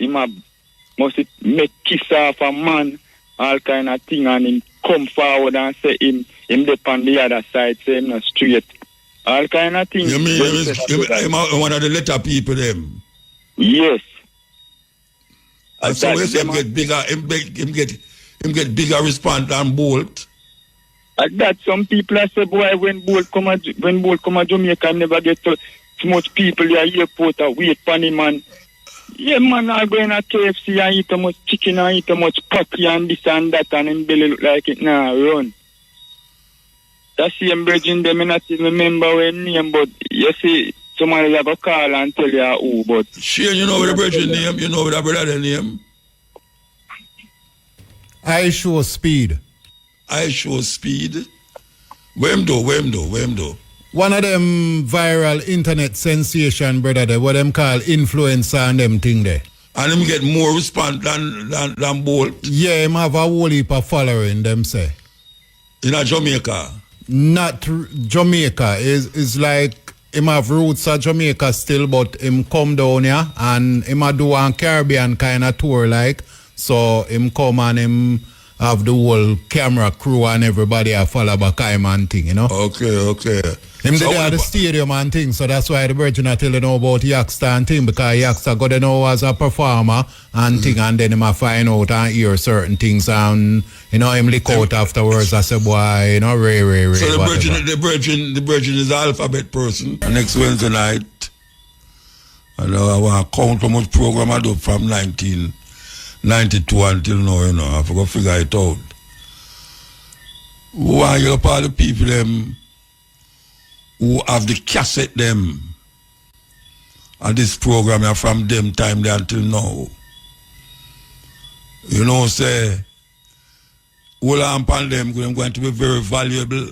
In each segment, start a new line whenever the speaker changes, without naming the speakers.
must make kiss off a man, all kind of thing, and him come forward and say him depend the other side, say him not straight. All kind of things.
You mean him one of the letter people them?
Yes.
And so we say him get bigger, him get bigger response than Bolt.
At that some people say, boy, when Bolt come to Jamaica, never get so much people at the airport wait for him, man. Yeah, man, I go in a KFC and eat too much chicken and eat too much patty and this and that, and him belly look like it now run. That same bridging them, I not even remember when name, but you see, somebody have a call and tell you who, but...
Shane, you know what the bridging name? You know what the brother name?
Ishowspeed.
Ishowspeed? Where him do?
One of them viral internet sensation, brother, there, what them call influencer and them thing there.
And him get more response than Bolt?
Yeah, him have a whole heap of following, them say.
In a Jamaica?
Not Jamaica. Is like him have roots at Jamaica still, but him come down here and him a do a Caribbean kind of tour like. So him come and him have the whole camera crew and everybody a follow back him and thing, you know.
Okay.
Him so at the stadium and thing, so that's why the Virgin are telling know about Yaxter and thing, because Yaxter got to know as a performer and thing, and then him a find out and hear certain things and, you know, him lick out afterwards. I say, boy, you know, Ray.
So the Virgin is an alphabet person. Next Wednesday night, I want to count how much program I do from 1992 until now, you know. I forgot to figure it out. Why you up all the people them who have the cassette them and this program from them time there until now. You know, say, all upon them going to be very valuable.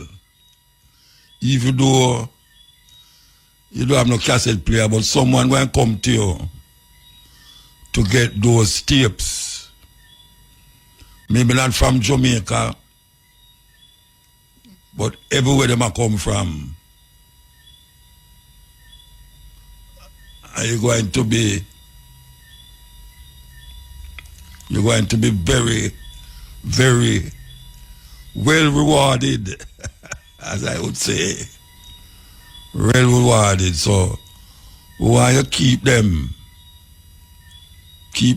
Even though you don't have no cassette player, but someone going to come to you to get those tapes. Maybe not from Jamaica, but everywhere them are come from. And you're going to be very, very well rewarded, as I would say. Well rewarded. So we want you keep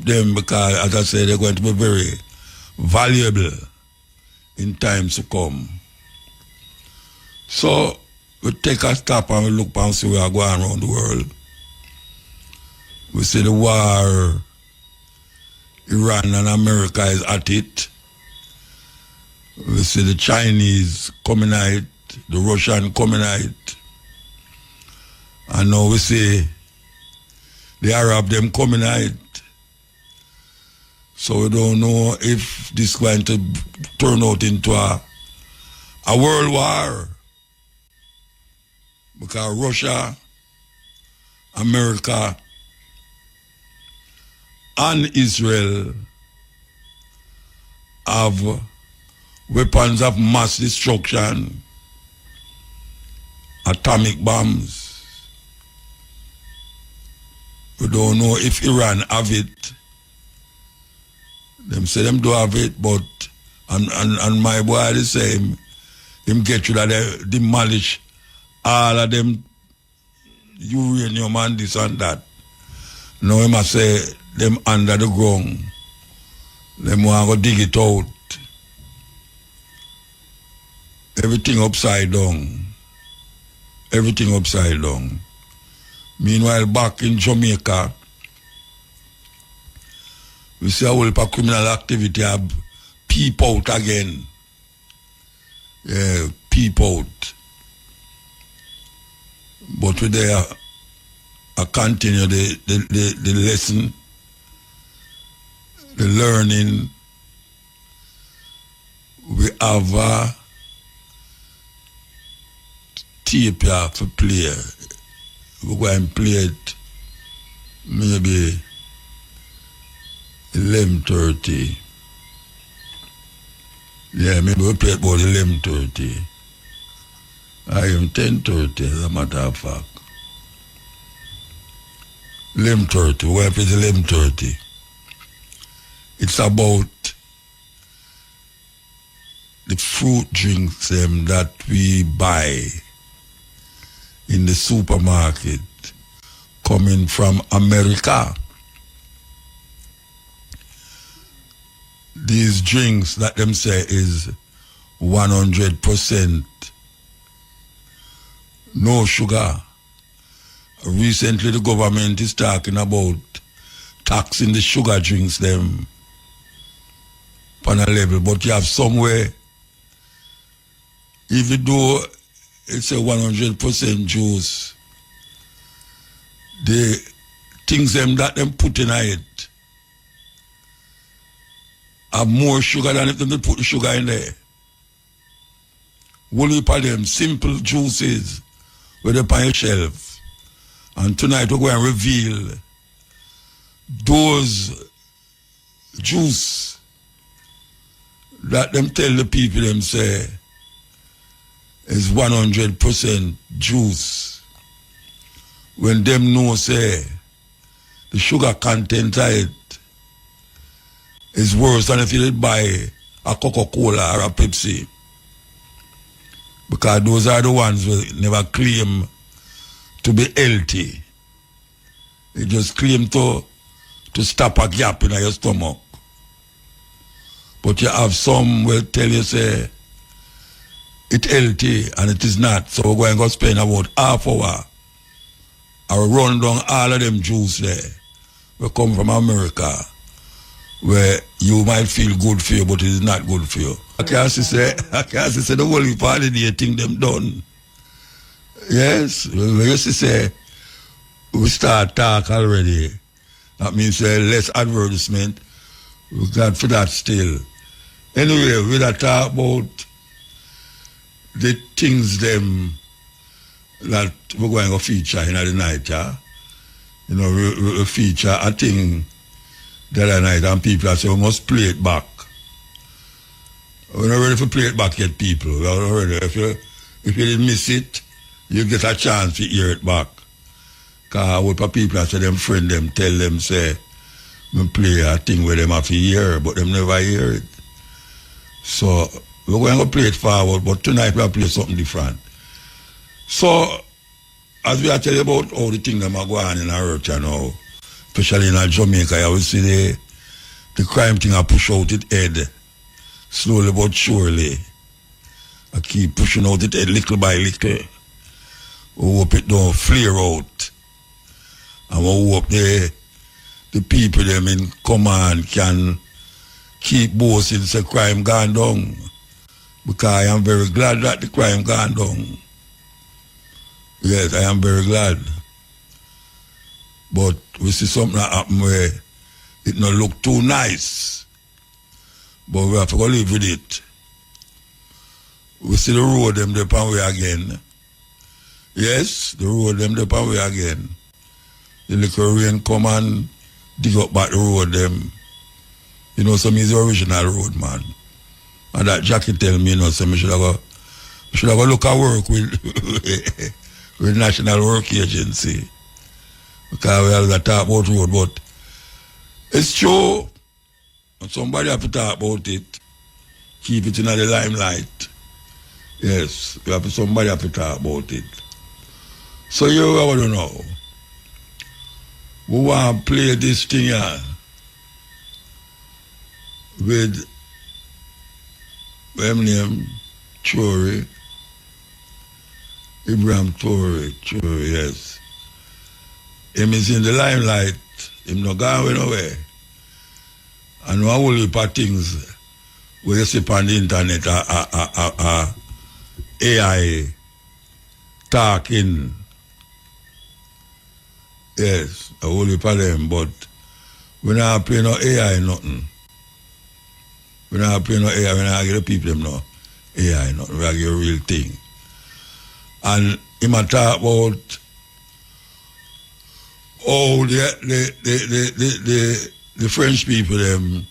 them because, as I said, they're going to be very valuable in times to come. So we take a stop and we look and see where we are going around the world. We see the war, Iran and America is at it. We see the Chinese coming at it, the Russian coming at it. And now we see the Arab them coming at it. So we don't know if this is going to turn out into a world war. Because Russia, America, and Israel have weapons of mass destruction, atomic bombs. We don't know if Iran have it. Them say them do have it, but and my boy is saying him get you that they demolish all of them uranium and this and that. Now he must say them under the ground. Them want to dig it out. Everything upside down. Everything upside down. Meanwhile, back in Jamaica, we see a whole heap of criminal activity have peep out again. Yeah, peep out. But we there continue the lesson, the learning. We have a tape here for play. We go and play it maybe 11:30. Yeah, maybe we play it about 11:30. I am 10:30 as a matter of fact. 11:30, where is 11:30? It's about the fruit drinks that we buy in the supermarket coming from America. These drinks that them say is 100% no sugar. Recently the government is talking about taxing the sugar drinks them on a level, but you have somewhere, even though it's a 100% juice, the things them that them put in it have more sugar than if they put the sugar in there. One heap of them simple juices with up on your shelf. And tonight we're going to reveal those juice that them tell the people them say is 100% juice. When them know say the sugar content of it is worse than if you did buy a Coca-Cola or a Pepsi. Because those are the ones who never claim to be healthy. They just claim to stop a gap in your stomach. But you have some will tell you say it's healthy and it is not. So we're going to spend about half hour or run down all of them juice there. We come from America, where you might feel good for you, but it is not good for you. I can't say the whole part of the thing them done. Yes, we used to say we start talk already. That means less advertisement. We got for that still. Anyway, we'll talk about the things them that we're going to feature in the night, yeah? You know, we feature a thing the other night and people say we must play it back. We're not ready to play it back yet, people. We're not ready. If you didn't miss it, you get a chance to hear it back. Because what people say them friend them tell them say we play a thing where them have to hear, but them never hear it. So we're going to play it forward, but tonight we'll play something different. So as we are telling about all the things that are going on in our earth now, especially in Jamaica, you will see the crime thing I push out its head slowly but surely. I keep pushing out its head little by little. We hope it don't flare out. And we hope the people them in command can keep boasting the crime gone down. Because I am very glad that the crime gone down. Yes, I am very glad. But we see something that happen where it not look too nice. But we have to go live with it. We see the road them up and way again. Yes, the road them up and way again. The little rain come and dig up back the road them. You know, some is the original road, man. And that Jackie tell me, you know, so I should have go look at work with National Work Agency. Because we have to talk about road, but it's true. And somebody have to talk about it. Keep it in the limelight. Yes, somebody have to talk about it. So you want to know. We want to play this thing here with name Chori. Ibrahim Torre, yes. Him is in the limelight. Him not going nowhere. And one whole heap of things where you see on the internet AI talking. Yes, a whole heap of them, but we not play no AI nothing. We not play no AI, we not give the people them no AI nothing. We give a real thing. And he might talk about all the French people them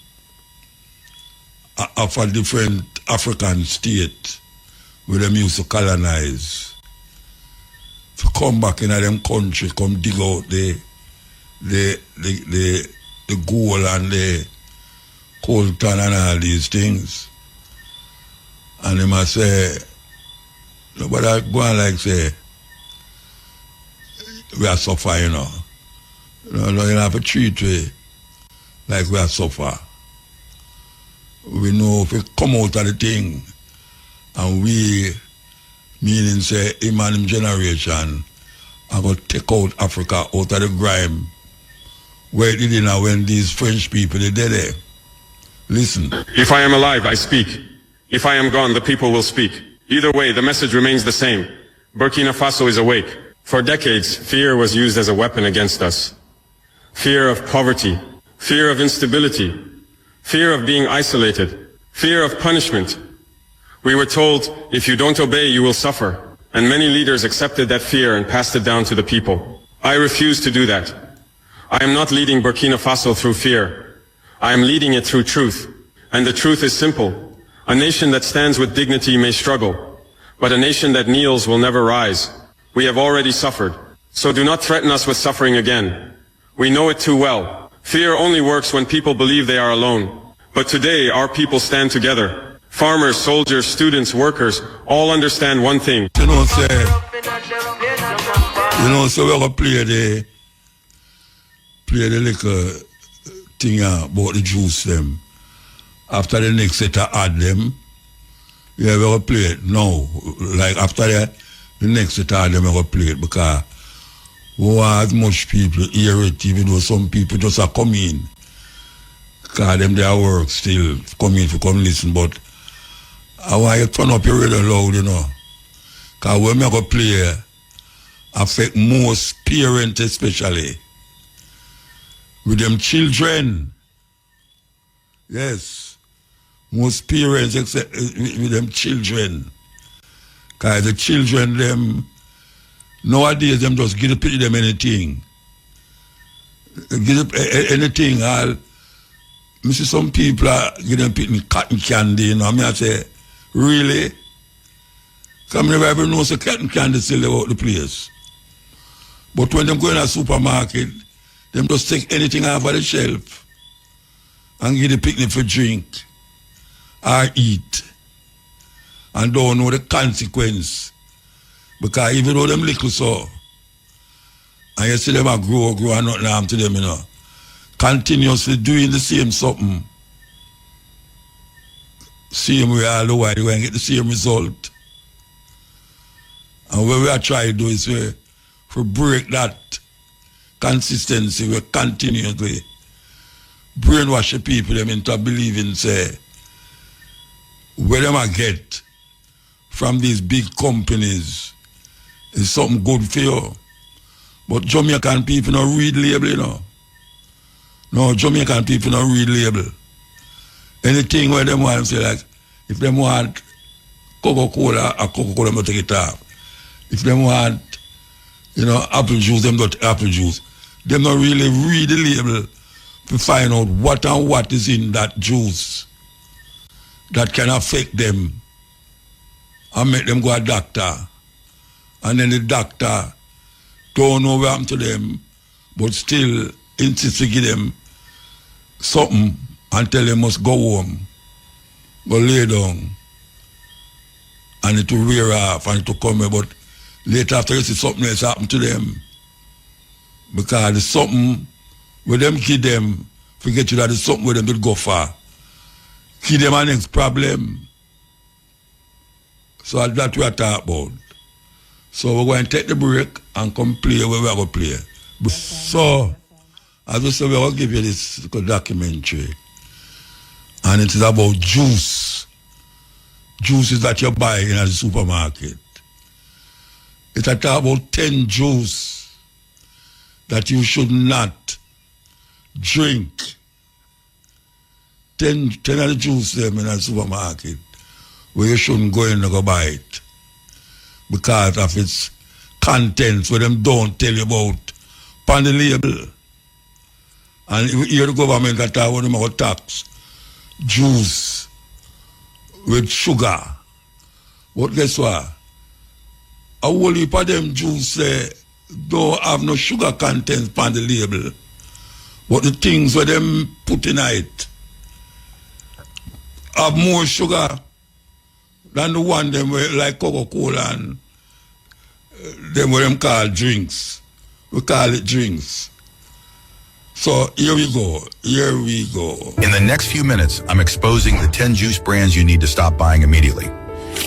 of a different African state where them used to colonize. To come back in them country, come dig out the gold and the Colton and all these things. And they must say, but I go on like say, we are suffer, you know. You have to treat we like we are suffer. We know if we come out of the thing and we, meaning say, him and him generation, are going to take out Africa out of the grime where it is now when these French people are there. Listen.
If I am alive, I speak. If I am gone, the people will speak. Either way, the message remains the same. Burkina Faso is awake. For decades, fear was used as a weapon against us. Fear of poverty, fear of instability, fear of being isolated, fear of punishment. We were told, if you don't obey, you will suffer. And many leaders accepted that fear and passed it down to the people. I refuse to do that. I am not leading Burkina Faso through fear. I am leading it through truth. And the truth is simple. A nation that stands with dignity may struggle, but a nation that kneels will never rise. We have already suffered, so do not threaten us with suffering again. We know it too well. Fear only works when people believe they are alone. But today, our people stand together. Farmers, soldiers, students, workers, all understand one thing.
So we're going to play the little thing about the juice them. After the next set of add them, we're going to play it now. Like after the next set of add them, we're going to play it because we want as much people hear it, even though some people just are coming. Because them their work still come in to come listen, but I want you to turn up your radio loud, you know. Because when we go play, affect most parents especially. With them children. Yes. Most parents except with them children. Because the children, them, nowadays, them just give them anything. Give anything. I see some people give them cotton candy, you know. I say, really? Because I never ever know so cotton candy sell out the place. But when them go in a supermarket, them just take anything off of the shelf and give the picnic for drink or eat and don't know the consequence. Because even though them little so, and you see them a grow and nothing harm to them, you know, continuously doing the same something, same way all the while, you going to get the same result. And what we are trying to do is to break that consistency, we continuously brainwash the people them into believing, say, where them I get from these big companies is something good for you. But Jamaican people don't read label, you know. No, Jamaican people don't read label. Anything where them want, say like, if them want Coca-Cola, a Coca-Cola, them take it off. If them want, you know, apple juice, them don't apple juice. Them don't really read the label to find out what and what is in that juice that can affect them and make them go to a doctor. And then the doctor don't know what happened to them, but still insists to give them something and tell them must go home, go lay down, and it will wear off and it will come here. But later after you see something else happen to them, because there's something with them kid them, forget you that there's something with them that go far. Kid them a next problem. So that's what we are talking about. So we're going to take the break and come play where we're going to play. So, as I said, we're going to give you this documentary. And it is about juice. Juices that you buy in the supermarket. It's about 10 juice that you should not drink. 10 of the juice them in the supermarket where you shouldn't go in and go buy it because of its contents where them don't tell you about on the label. And here the government got to them about tax juice with sugar. But guess what? A whole heap of them juice don't have no sugar content on the label. But the things where them put in it have more sugar than the one them like Coca-Cola and them what them call drinks. We call it drinks. So here we go.
In the next few minutes, I'm exposing the 10 juice brands you need to stop buying immediately.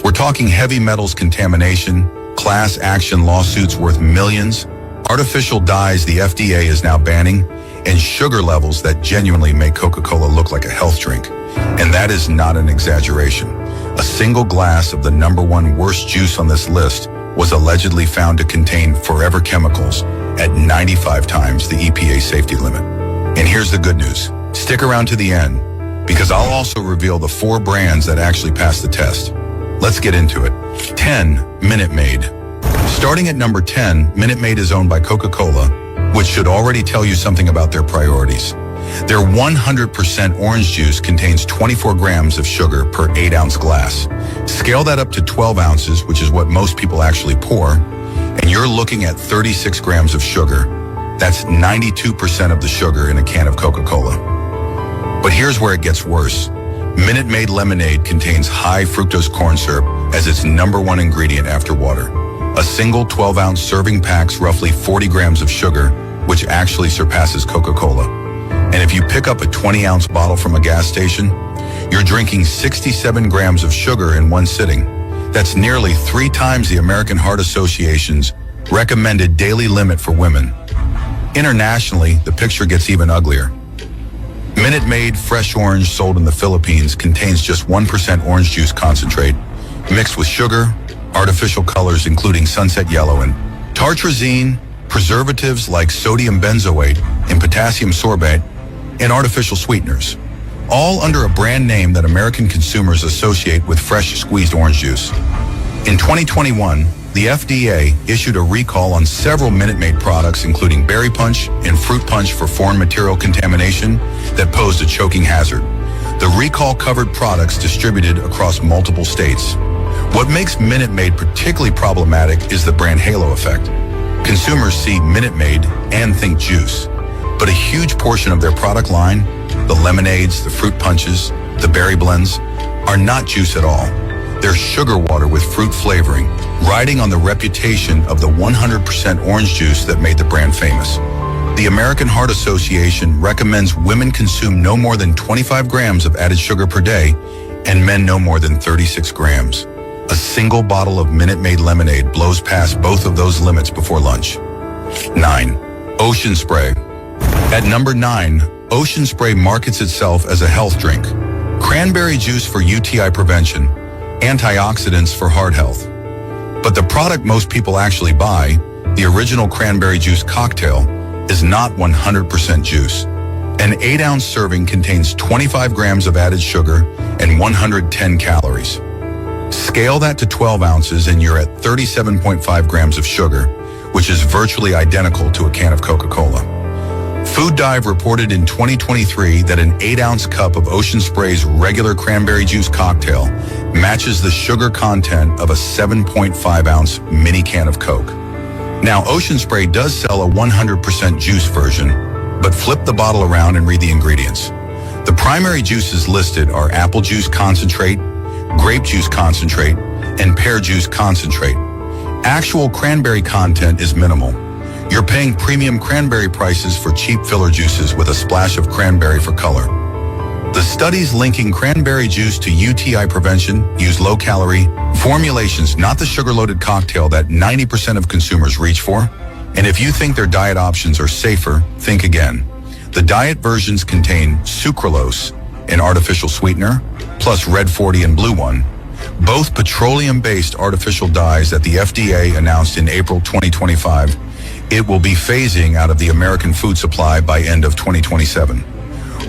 We're talking heavy metals contamination, class action lawsuits worth millions, artificial dyes the FDA is now banning, and sugar levels that genuinely make Coca-Cola look like a health drink. And that is not an exaggeration. A single glass of the #1 worst juice on this list was allegedly found to contain forever chemicals at 95 times the EPA safety limit. And here's the good news. Stick around to the end, because I'll also reveal the 4 brands that actually passed the test. Let's get into it. 10, Minute Maid. Starting at number 10, Minute Maid is owned by Coca-Cola, which should already tell you something about their priorities. Their 100% orange juice contains 24 grams of sugar per 8-ounce glass. Scale that up to 12 ounces, which is what most people actually pour, and you're looking at 36 grams of sugar. That's 92% of the sugar in a can of Coca-Cola. But here's where it gets worse. Minute Maid lemonade contains high fructose corn syrup as its #1 ingredient after water. A single 12-ounce serving packs roughly 40 grams of sugar, which actually surpasses Coca-Cola. And if you pick up a 20-ounce bottle from a gas station, you're drinking 67 grams of sugar in one sitting. That's nearly 3 times the American Heart Association's recommended daily limit for women. Internationally, the picture gets even uglier. Minute Maid Fresh Orange, sold in the Philippines, contains just 1% orange juice concentrate, mixed with sugar, artificial colors including sunset yellow, and tartrazine, preservatives like sodium benzoate and potassium sorbate, and artificial sweeteners, all under a brand name that American consumers associate with fresh squeezed orange juice. In 2021, the FDA issued a recall on several Minute Maid products, including Berry Punch and Fruit Punch, for foreign material contamination that posed a choking hazard. The recall covered products distributed across multiple states. What makes Minute Maid particularly problematic is the brand halo effect. Consumers see Minute Maid and think juice, but a huge portion of their product line, the lemonades, the fruit punches, the berry blends, are not juice at all. They're sugar water with fruit flavoring, riding on the reputation of the 100% orange juice that made the brand famous. The American Heart Association recommends women consume no more than 25 grams of added sugar per day, and men no more than 36 grams. A single bottle of Minute Maid lemonade blows past both of those limits before lunch. 9. Ocean Spray. At number 9, Ocean Spray markets itself as a health drink. Cranberry juice for UTI prevention, antioxidants for heart health. But the product most people actually buy, the original cranberry juice cocktail, is not 100% juice. An 8-ounce serving contains 25 grams of added sugar and 110 calories. Scale that to 12 ounces and you're at 37.5 grams of sugar, which is virtually identical to a can of Coca-Cola. Food Dive reported in 2023 that an 8-ounce cup of Ocean Spray's regular cranberry juice cocktail matches the sugar content of a 7.5-ounce mini can of Coke. Now, Ocean Spray does sell a 100% juice version, but flip the bottle around and read the ingredients. The primary juices listed are apple juice concentrate, grape juice concentrate, and pear juice concentrate. Actual cranberry content is minimal. You're paying premium cranberry prices for cheap filler juices with a splash of cranberry for color. The studies linking cranberry juice to UTI prevention use low-calorie formulations, not the sugar-loaded cocktail that 90% of consumers reach for. And if you think their diet options are safer, think again. The diet versions contain sucralose, an artificial sweetener, plus Red 40 and Blue One, both petroleum-based artificial dyes that the FDA announced in April 2025 it will be phasing out of the American food supply by end of 2027.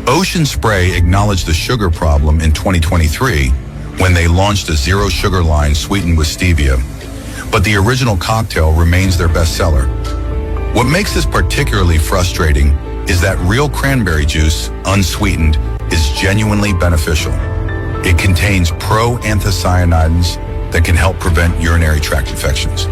Ocean Spray acknowledged the sugar problem in 2023 when they launched a zero sugar line sweetened with stevia, but the original cocktail remains their bestseller. What makes this particularly frustrating is that real cranberry juice, unsweetened, is genuinely beneficial. It contains pro-anthocyanidins that can help prevent urinary tract infections.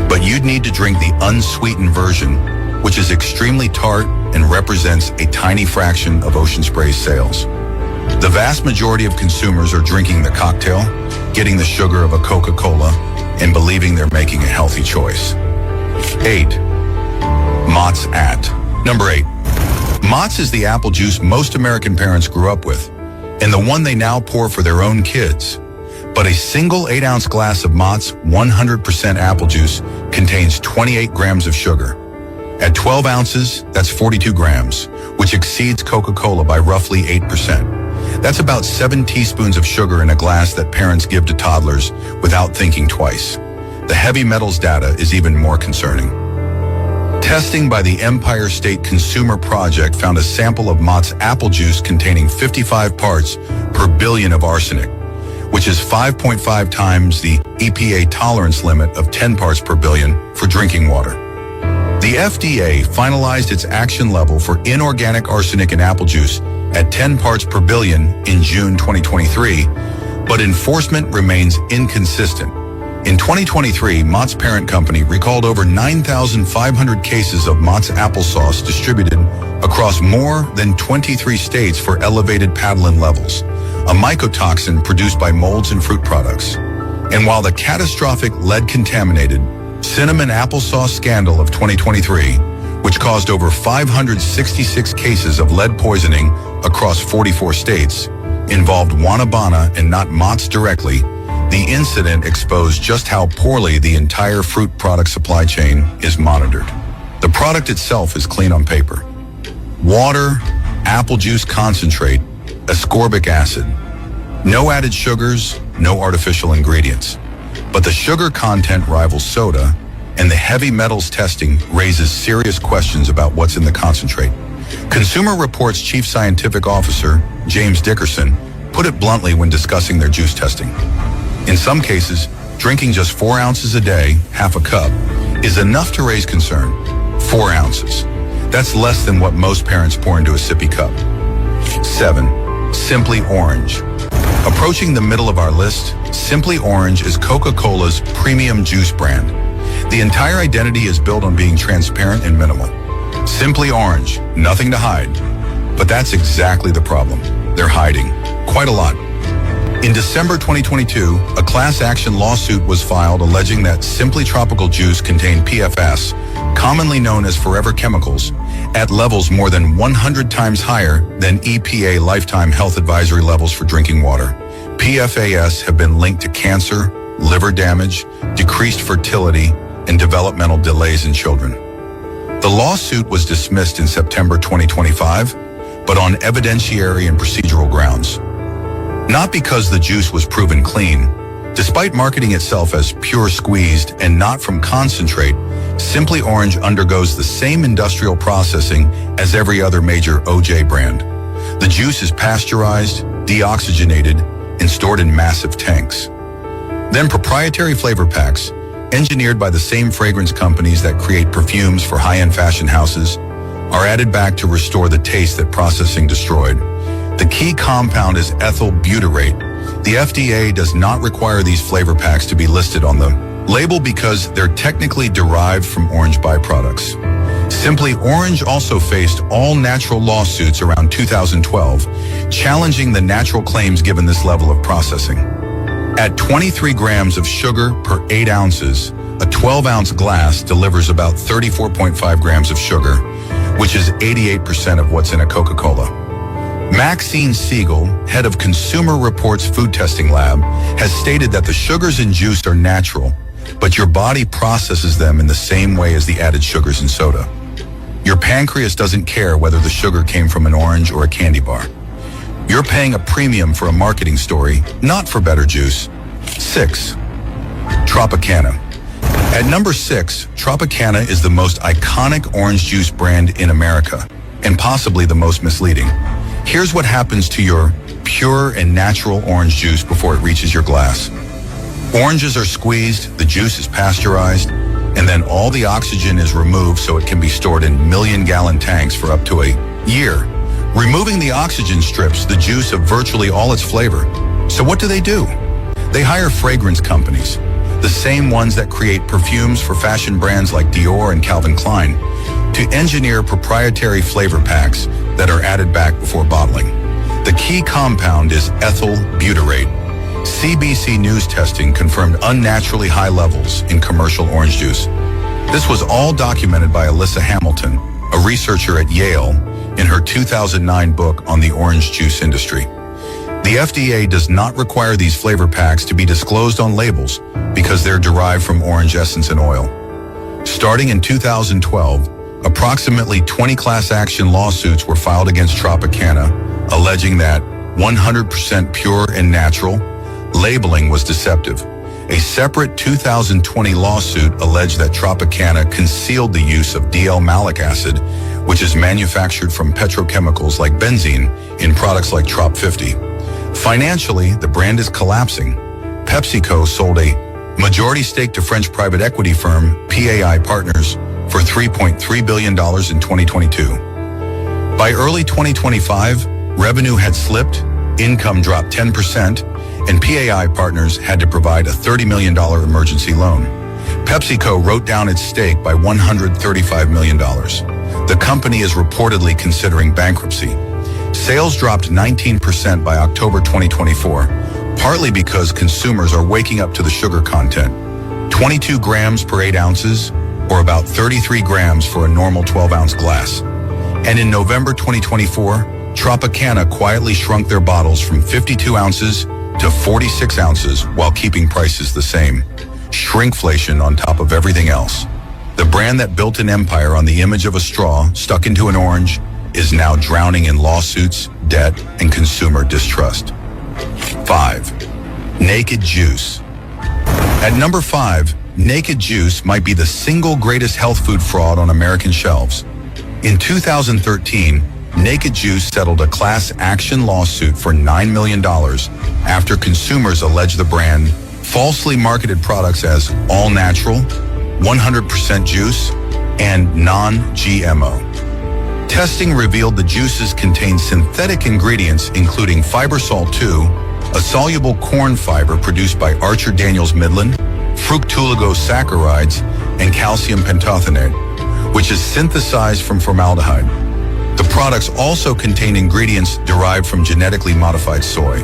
But you'd need to drink the unsweetened version, which is extremely tart and represents a tiny fraction of Ocean Spray's sales. The vast majority of consumers are drinking the cocktail, getting the sugar of a Coca-Cola, and believing they're making a healthy choice. 8. Mott's At. Number 8. Mott's is the apple juice most American parents grew up with, and the one they now pour for their own kids. But a single 8-ounce glass of Mott's 100% apple juice contains 28 grams of sugar. At 12 ounces, that's 42 grams, which exceeds Coca-Cola by roughly 8%. That's about 7 teaspoons of sugar in a glass that parents give to toddlers without thinking twice. The heavy metals data is even more concerning. Testing by the Empire State Consumer Project found a sample of Mott's apple juice containing 55 parts per billion of arsenic, which is 5.5 times the EPA tolerance limit of 10 parts per billion for drinking water. The FDA finalized its action level for inorganic arsenic in apple juice at 10 parts per billion in June 2023, but enforcement remains inconsistent. In 2023, Mott's parent company recalled over 9,500 cases of Mott's applesauce distributed across more than 23 states for elevated padlin levels, a mycotoxin produced by molds and fruit products. And while the catastrophic lead-contaminated cinnamon applesauce scandal of 2023, which caused over 566 cases of lead poisoning across 44 states, involved Wanabana and not Mott's directly, the incident exposed just how poorly the entire fruit product supply chain is monitored. The product itself is clean on paper. Water, apple juice concentrate, ascorbic acid. No added sugars, no artificial ingredients. But the sugar content rivals soda, and the heavy metals testing raises serious questions about what's in the concentrate. Consumer Reports Chief Scientific Officer, James Dickerson, put it bluntly when discussing their juice testing. In some cases, drinking just 4 ounces a day, half a cup, is enough to raise concern. 4 ounces. That's less than what most parents pour into a sippy cup. 7. Simply Orange. Approaching the middle of our list, Simply Orange is Coca-Cola's premium juice brand. The entire identity is built on being transparent and minimal. Simply Orange, nothing to hide. But that's exactly the problem. They're hiding quite a lot. In December 2022, a class action lawsuit was filed alleging that Simply Tropical Juice contained PFAS, commonly known as forever chemicals, at levels more than 100 times higher than EPA lifetime health advisory levels for drinking water. PFAS have been linked to cancer, liver damage, decreased fertility, and developmental delays in children. The lawsuit was dismissed in September 2025, but on evidentiary and procedural grounds. Not because the juice was proven clean. Despite marketing itself as pure squeezed and not from concentrate, Simply Orange undergoes the same industrial processing as every other major OJ brand. The juice is pasteurized, deoxygenated, and stored in massive tanks. Then proprietary flavor packs, engineered by the same fragrance companies that create perfumes for high-end fashion houses, are added back to restore the taste that processing destroyed. The key compound is ethyl butyrate. The FDA does not require these flavor packs to be listed on the label because they're technically derived from orange byproducts. Simply Orange also faced all-natural lawsuits around 2012, challenging the natural claims given this level of processing. At 23 grams of sugar per 8 ounces, a 12-ounce glass delivers about 34.5 grams of sugar, which is 88% of what's in a Coca-Cola. Maxine Siegel, head of Consumer Reports Food Testing Lab, has stated that the sugars in juice are natural, but your body processes them in the same way as the added sugars in soda. Your pancreas doesn't care whether the sugar came from an orange or a candy bar. You're paying a premium for a marketing story, not for better juice. 6. Tropicana. At number 6, Tropicana is the most iconic orange juice brand in America, and possibly the most misleading. Here's what happens to your pure and natural orange juice before it reaches your glass. Oranges are squeezed, the juice is pasteurized, and then all the oxygen is removed so it can be stored in million-gallon tanks for up to a year. Removing the oxygen strips the juice of virtually all its flavor. So what do? They hire fragrance companies, the same ones that create perfumes for fashion brands like Dior and Calvin Klein, to engineer proprietary flavor packs that are added back before bottling. The key key compound is ethyl butyrate. CBC News testing confirmed unnaturally high levels in commercial orange juice. This was all documented by Alyssa Hamilton, a researcher at Yale, in her 2009 book on the orange juice industry. The FDA does not require these flavor packs to be disclosed on labels because they're derived from orange essence and oil. Starting in 2012, approximately 20 class action lawsuits were filed against Tropicana, alleging that 100% pure and natural labeling was deceptive. A separate 2020 lawsuit alleged that Tropicana concealed the use of D-L-malic acid, which is manufactured from petrochemicals like benzene, in products like Trop 50. Financially, the brand is collapsing. PepsiCo sold a majority stake to French private equity firm PAI Partners for $3.3 billion in 2022. By early 2025, revenue had slipped, income dropped 10%, and PAI Partners had to provide a $30 million emergency loan. PepsiCo wrote down its stake by $135 million. The company is reportedly considering bankruptcy. Sales dropped 19% by October 2024, partly because consumers are waking up to the sugar content. 22 grams per 8 ounces, or about 33 grams for a normal 12-ounce glass. And in November 2024, Tropicana quietly shrunk their bottles from 52 ounces to 46 ounces while keeping prices the same. Shrinkflation on top of everything else. The brand that built an empire on the image of a straw stuck into an orange is now drowning in lawsuits, debt, and consumer distrust. 5. Naked juice. At number 5, naked juice might be the single greatest health food fraud on American shelves. In 2013, Naked Juice settled a class action lawsuit for $9 million after consumers alleged the brand falsely marketed products as all natural, 100% juice, and non-GMO. Testing revealed the juices contain synthetic ingredients including Fibersol 2, a soluble corn fiber produced by Archer Daniels Midland, fructooligosaccharides, and calcium pentothionate, which is synthesized from formaldehyde. The products also contain ingredients derived from genetically modified soy.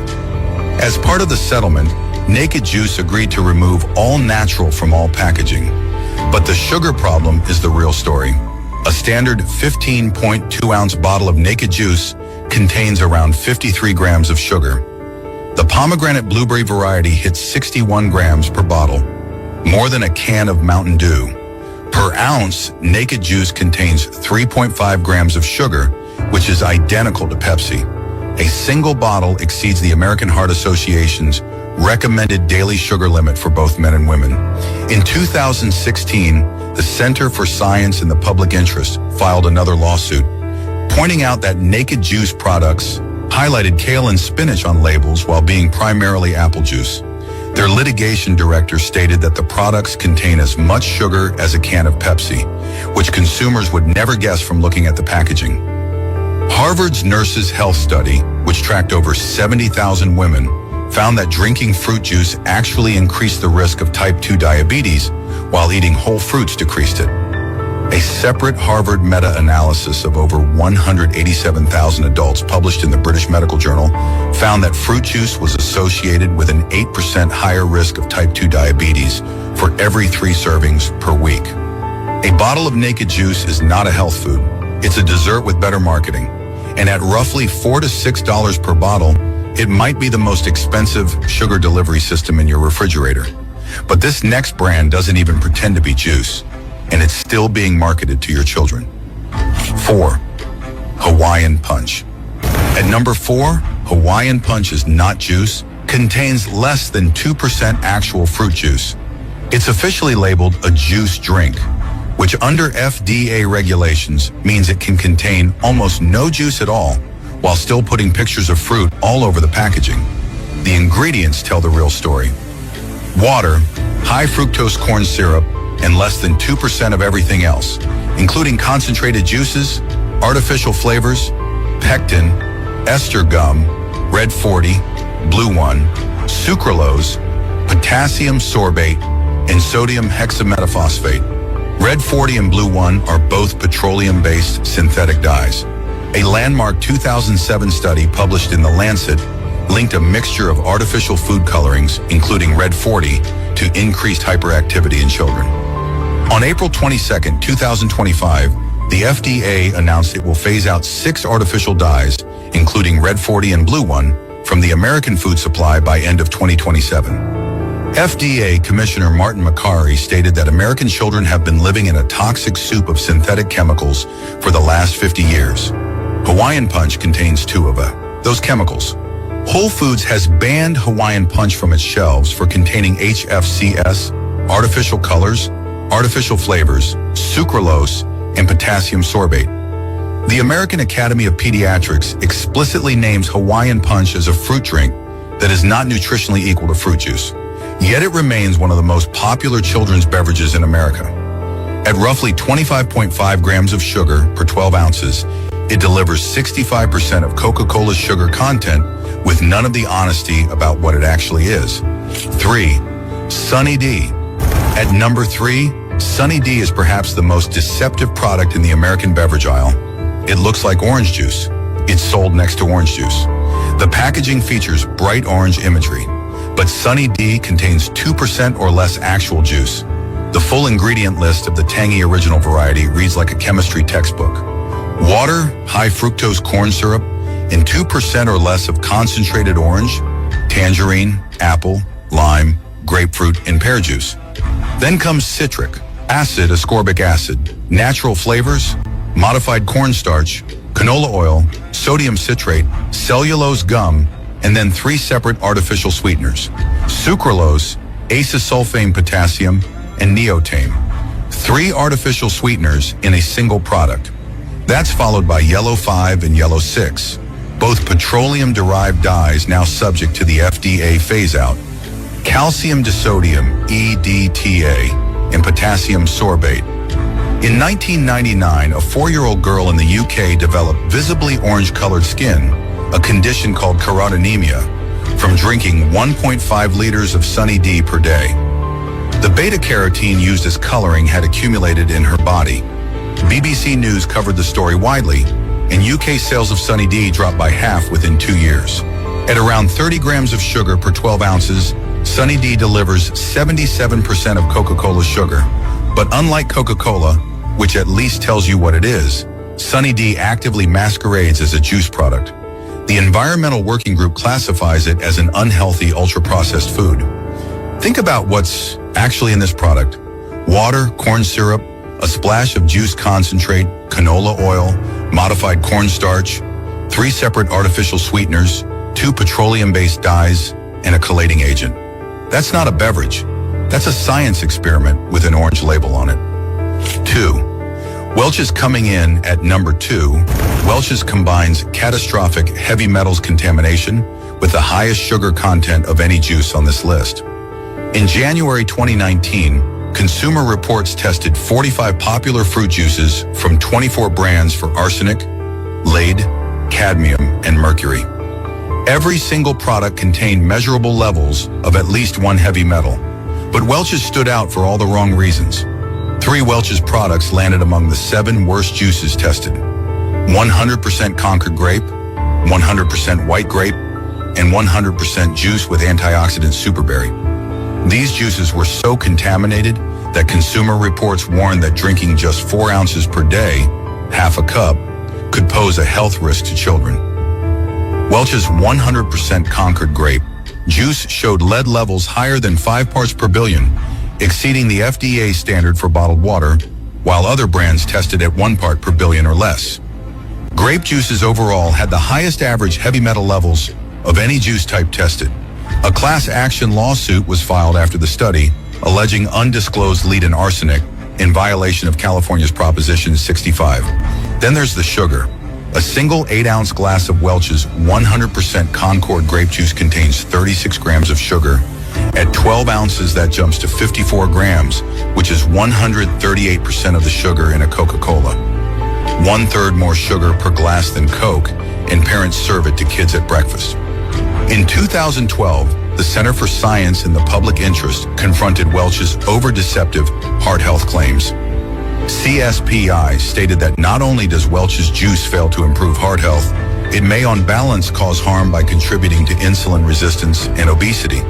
As part of the settlement, Naked Juice agreed to remove all natural from all packaging. But the sugar problem is the real story. A standard 15.2-ounce bottle of Naked Juice contains around 53 grams of sugar. The pomegranate blueberry variety hits 61 grams per bottle, more than a can of Mountain Dew. Per ounce, Naked Juice contains 3.5 grams of sugar, which is identical to Pepsi. A single bottle exceeds the American Heart Association's recommended daily sugar limit for both men and women. In 2016, the Center for Science and the Public Interest filed another lawsuit, pointing out that Naked Juice products highlighted kale and spinach on labels while being primarily apple juice. Their litigation director stated that the products contain as much sugar as a can of Pepsi, which consumers would never guess from looking at the packaging. Harvard's Nurses' Health Study, which tracked over 70,000 women, found that drinking fruit juice actually increased the risk of type 2 diabetes, while eating whole fruits decreased it. A separate Harvard meta-analysis of over 187,000 adults published in the British Medical Journal found that fruit juice was associated with an 8% higher risk of type 2 diabetes for every 3 servings per week. A bottle of Naked Juice is not a health food. It's a dessert with better marketing. And at roughly $4 to $6 per bottle, it might be the most expensive sugar delivery system in your refrigerator. But this next brand doesn't even pretend to be juice, and it's still being marketed to your children. 4. Hawaiian Punch. At number 4, Hawaiian Punch is not juice, contains less than 2% actual fruit juice. It's officially labeled a juice drink, which under FDA regulations means it can contain almost no juice at all, while still putting pictures of fruit all over the packaging. The ingredients tell the real story. Water, high fructose corn syrup, and less than 2% of everything else, including concentrated juices, artificial flavors, pectin, ester gum, red 40, blue 1, sucralose, potassium sorbate, and sodium hexametaphosphate. Red 40 and blue 1 are both petroleum-based synthetic dyes. A landmark 2007 study published in The Lancet linked a mixture of artificial food colorings, including Red 40, to increased hyperactivity in children. On April 22, 2025, the FDA announced it will phase out 6 artificial dyes, including Red 40 and Blue 1, from the American food supply by end of 2027. FDA Commissioner Martin McCary stated that American children have been living in a toxic soup of synthetic chemicals for the last 50 years. Hawaiian Punch contains 2 of those chemicals. Whole Foods has banned Hawaiian Punch from its shelves for containing HFCS, artificial colors, artificial flavors, sucralose, and potassium sorbate. The American Academy of Pediatrics explicitly names Hawaiian Punch as a fruit drink that is not nutritionally equal to fruit juice. Yet it remains one of the most popular children's beverages in America. At roughly 25.5 grams of sugar per 12 ounces, it delivers 65% of Coca-Cola's sugar content with none of the honesty about what it actually is. 3. Sunny D. At number 3, Sunny D is perhaps the most deceptive product in the American beverage aisle. It looks like orange juice. It's sold next to orange juice. The packaging features bright orange imagery, but Sunny D contains 2% or less actual juice. The full ingredient list of the tangy original variety reads like a chemistry textbook. Water, high fructose corn syrup, and 2% or less of concentrated orange, tangerine, apple, lime, grapefruit, and pear juice. Then comes citric, acid ascorbic acid, natural flavors, modified cornstarch, canola oil, sodium citrate, cellulose gum, and then 3 separate artificial sweeteners: sucralose, acesulfame potassium, and neotame. 3 artificial sweeteners in a single product. That's followed by Yellow 5 and Yellow 6, both petroleum-derived dyes now subject to the FDA phase-out. Calcium disodium, EDTA, and potassium sorbate. In 1999, a 4-year-old girl in the UK developed visibly orange-colored skin, a condition called carotenemia, from drinking 1.5 liters of Sunny D per day. The beta-carotene used as coloring had accumulated in her body. BBC News covered the story widely, and UK sales of Sunny D dropped by half within 2 years. At around 30 grams of sugar per 12 ounces, Sunny D delivers 77% of Coca-Cola's sugar. But unlike Coca-Cola, which at least tells you what it is, Sunny D actively masquerades as a juice product. The Environmental Working Group classifies it as an unhealthy ultra-processed food. Think about what's actually in this product: water, corn syrup, a splash of juice concentrate, canola oil, modified cornstarch, 3 separate artificial sweeteners, 2 petroleum-based dyes, and a chelating agent. That's not a beverage. That's a science experiment with an orange label on it. 2. Welch's coming in at number 2. Welch's combines catastrophic heavy metals contamination with the highest sugar content of any juice on this list. In January 2019, Consumer Reports tested 45 popular fruit juices from 24 brands for arsenic, lead, cadmium, and mercury. Every single product contained measurable levels of at least one heavy metal, but Welch's stood out for all the wrong reasons. 3 Welch's products landed among the 7 worst juices tested: 100% Concord grape, 100% white grape, and 100% juice with antioxidant superberry. These juices were so contaminated that Consumer Reports warned that drinking just 4 ounces per day, half a cup, could pose a health risk to children. Welch's 100% Concord grape juice showed lead levels higher than 5 parts per billion, exceeding the FDA standard for bottled water, while other brands tested at 1 part per billion or less. Grape juices overall had the highest average heavy metal levels of any juice type tested. A class action lawsuit was filed after the study, alleging undisclosed lead in arsenic in violation of California's Proposition 65. Then there's the sugar. A single 8-ounce glass of Welch's 100% Concord grape juice contains 36 grams of sugar. At 12 ounces, that jumps to 54 grams, which is 138% of the sugar in a Coca-Cola. 1/3 more sugar per glass than Coke, and parents serve it to kids at breakfast. In 2012, the Center for Science in the Public Interest confronted Welch's over-deceptive heart health claims. CSPI stated that not only does Welch's juice fail to improve heart health, it may on balance cause harm by contributing to insulin resistance and obesity.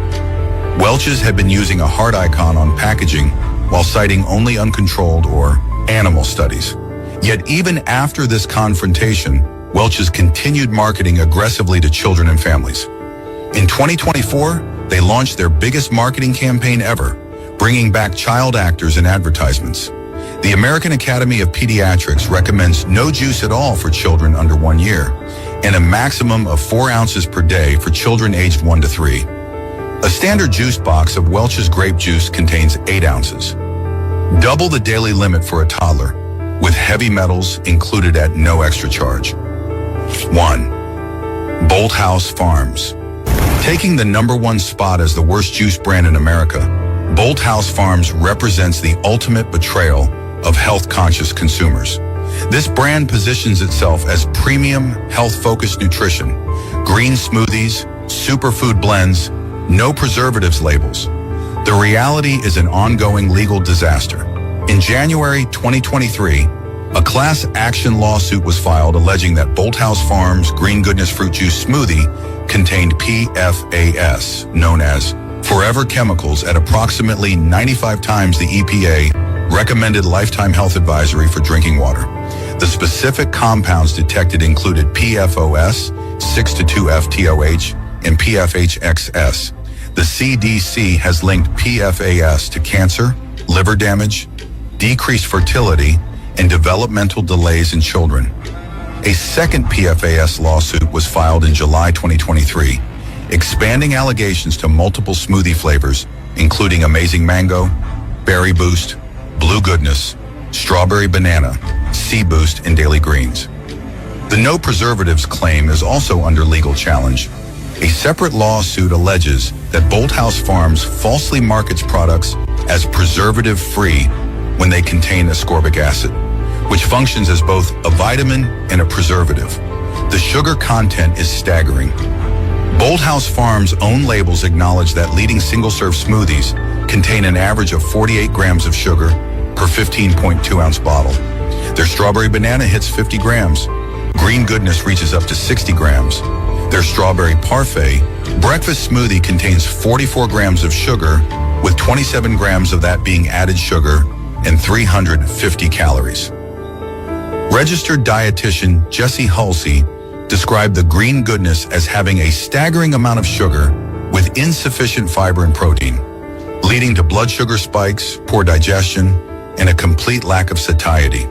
Welch's had been using a heart icon on packaging while citing only uncontrolled or animal studies. Yet even after this confrontation, Welch's continued marketing aggressively to children and families. In 2024, they launched their biggest marketing campaign ever, bringing back child actors in advertisements. The American Academy of Pediatrics recommends no juice at all for children under 1 year, and a maximum of 4 ounces per day for children aged 1 to 3. A standard juice box of Welch's grape juice contains 8 ounces, double the daily limit for a toddler, with heavy metals included at no extra charge. 1. Bolthouse Farms. Taking the #1 spot as the worst juice brand in America, Bolthouse Farms represents the ultimate betrayal of health-conscious consumers. This brand positions itself as premium, health-focused nutrition, green smoothies, superfood blends, no preservatives labels. The reality is an ongoing legal disaster. In January 2023, a class action lawsuit was filed alleging that Bolthouse Farms Green Goodness Fruit Juice Smoothie contained PFAS, known as forever chemicals, at approximately 95 times the EPA recommended lifetime health advisory for drinking water. The specific compounds detected included PFOS, 6-2-FTOH, and PFHXS. The CDC has linked PFAS to cancer, liver damage, decreased fertility, and developmental delays in children. A second PFAS lawsuit was filed in July 2023, expanding allegations to multiple smoothie flavors, including Amazing Mango, Berry Boost, Blue Goodness, Strawberry Banana, Sea Boost, and Daily Greens. The no preservatives claim is also under legal challenge. A separate lawsuit alleges that Bolthouse Farms falsely markets products as preservative-free when they contain ascorbic acid, which functions as both a vitamin and a preservative. The sugar content is staggering. Bolthouse Farms' own labels acknowledge that leading single-serve smoothies contain an average of 48 grams of sugar per 15.2-ounce bottle. Their Strawberry Banana hits 50 grams. Green Goodness reaches up to 60 grams. Their Strawberry Parfait breakfast smoothie contains 44 grams of sugar, with 27 grams of that being added sugar and 350 calories. Registered dietitian Jessie Hulsey described the Green Goodness as having a staggering amount of sugar with insufficient fiber and protein, leading to blood sugar spikes, poor digestion, and a complete lack of satiety.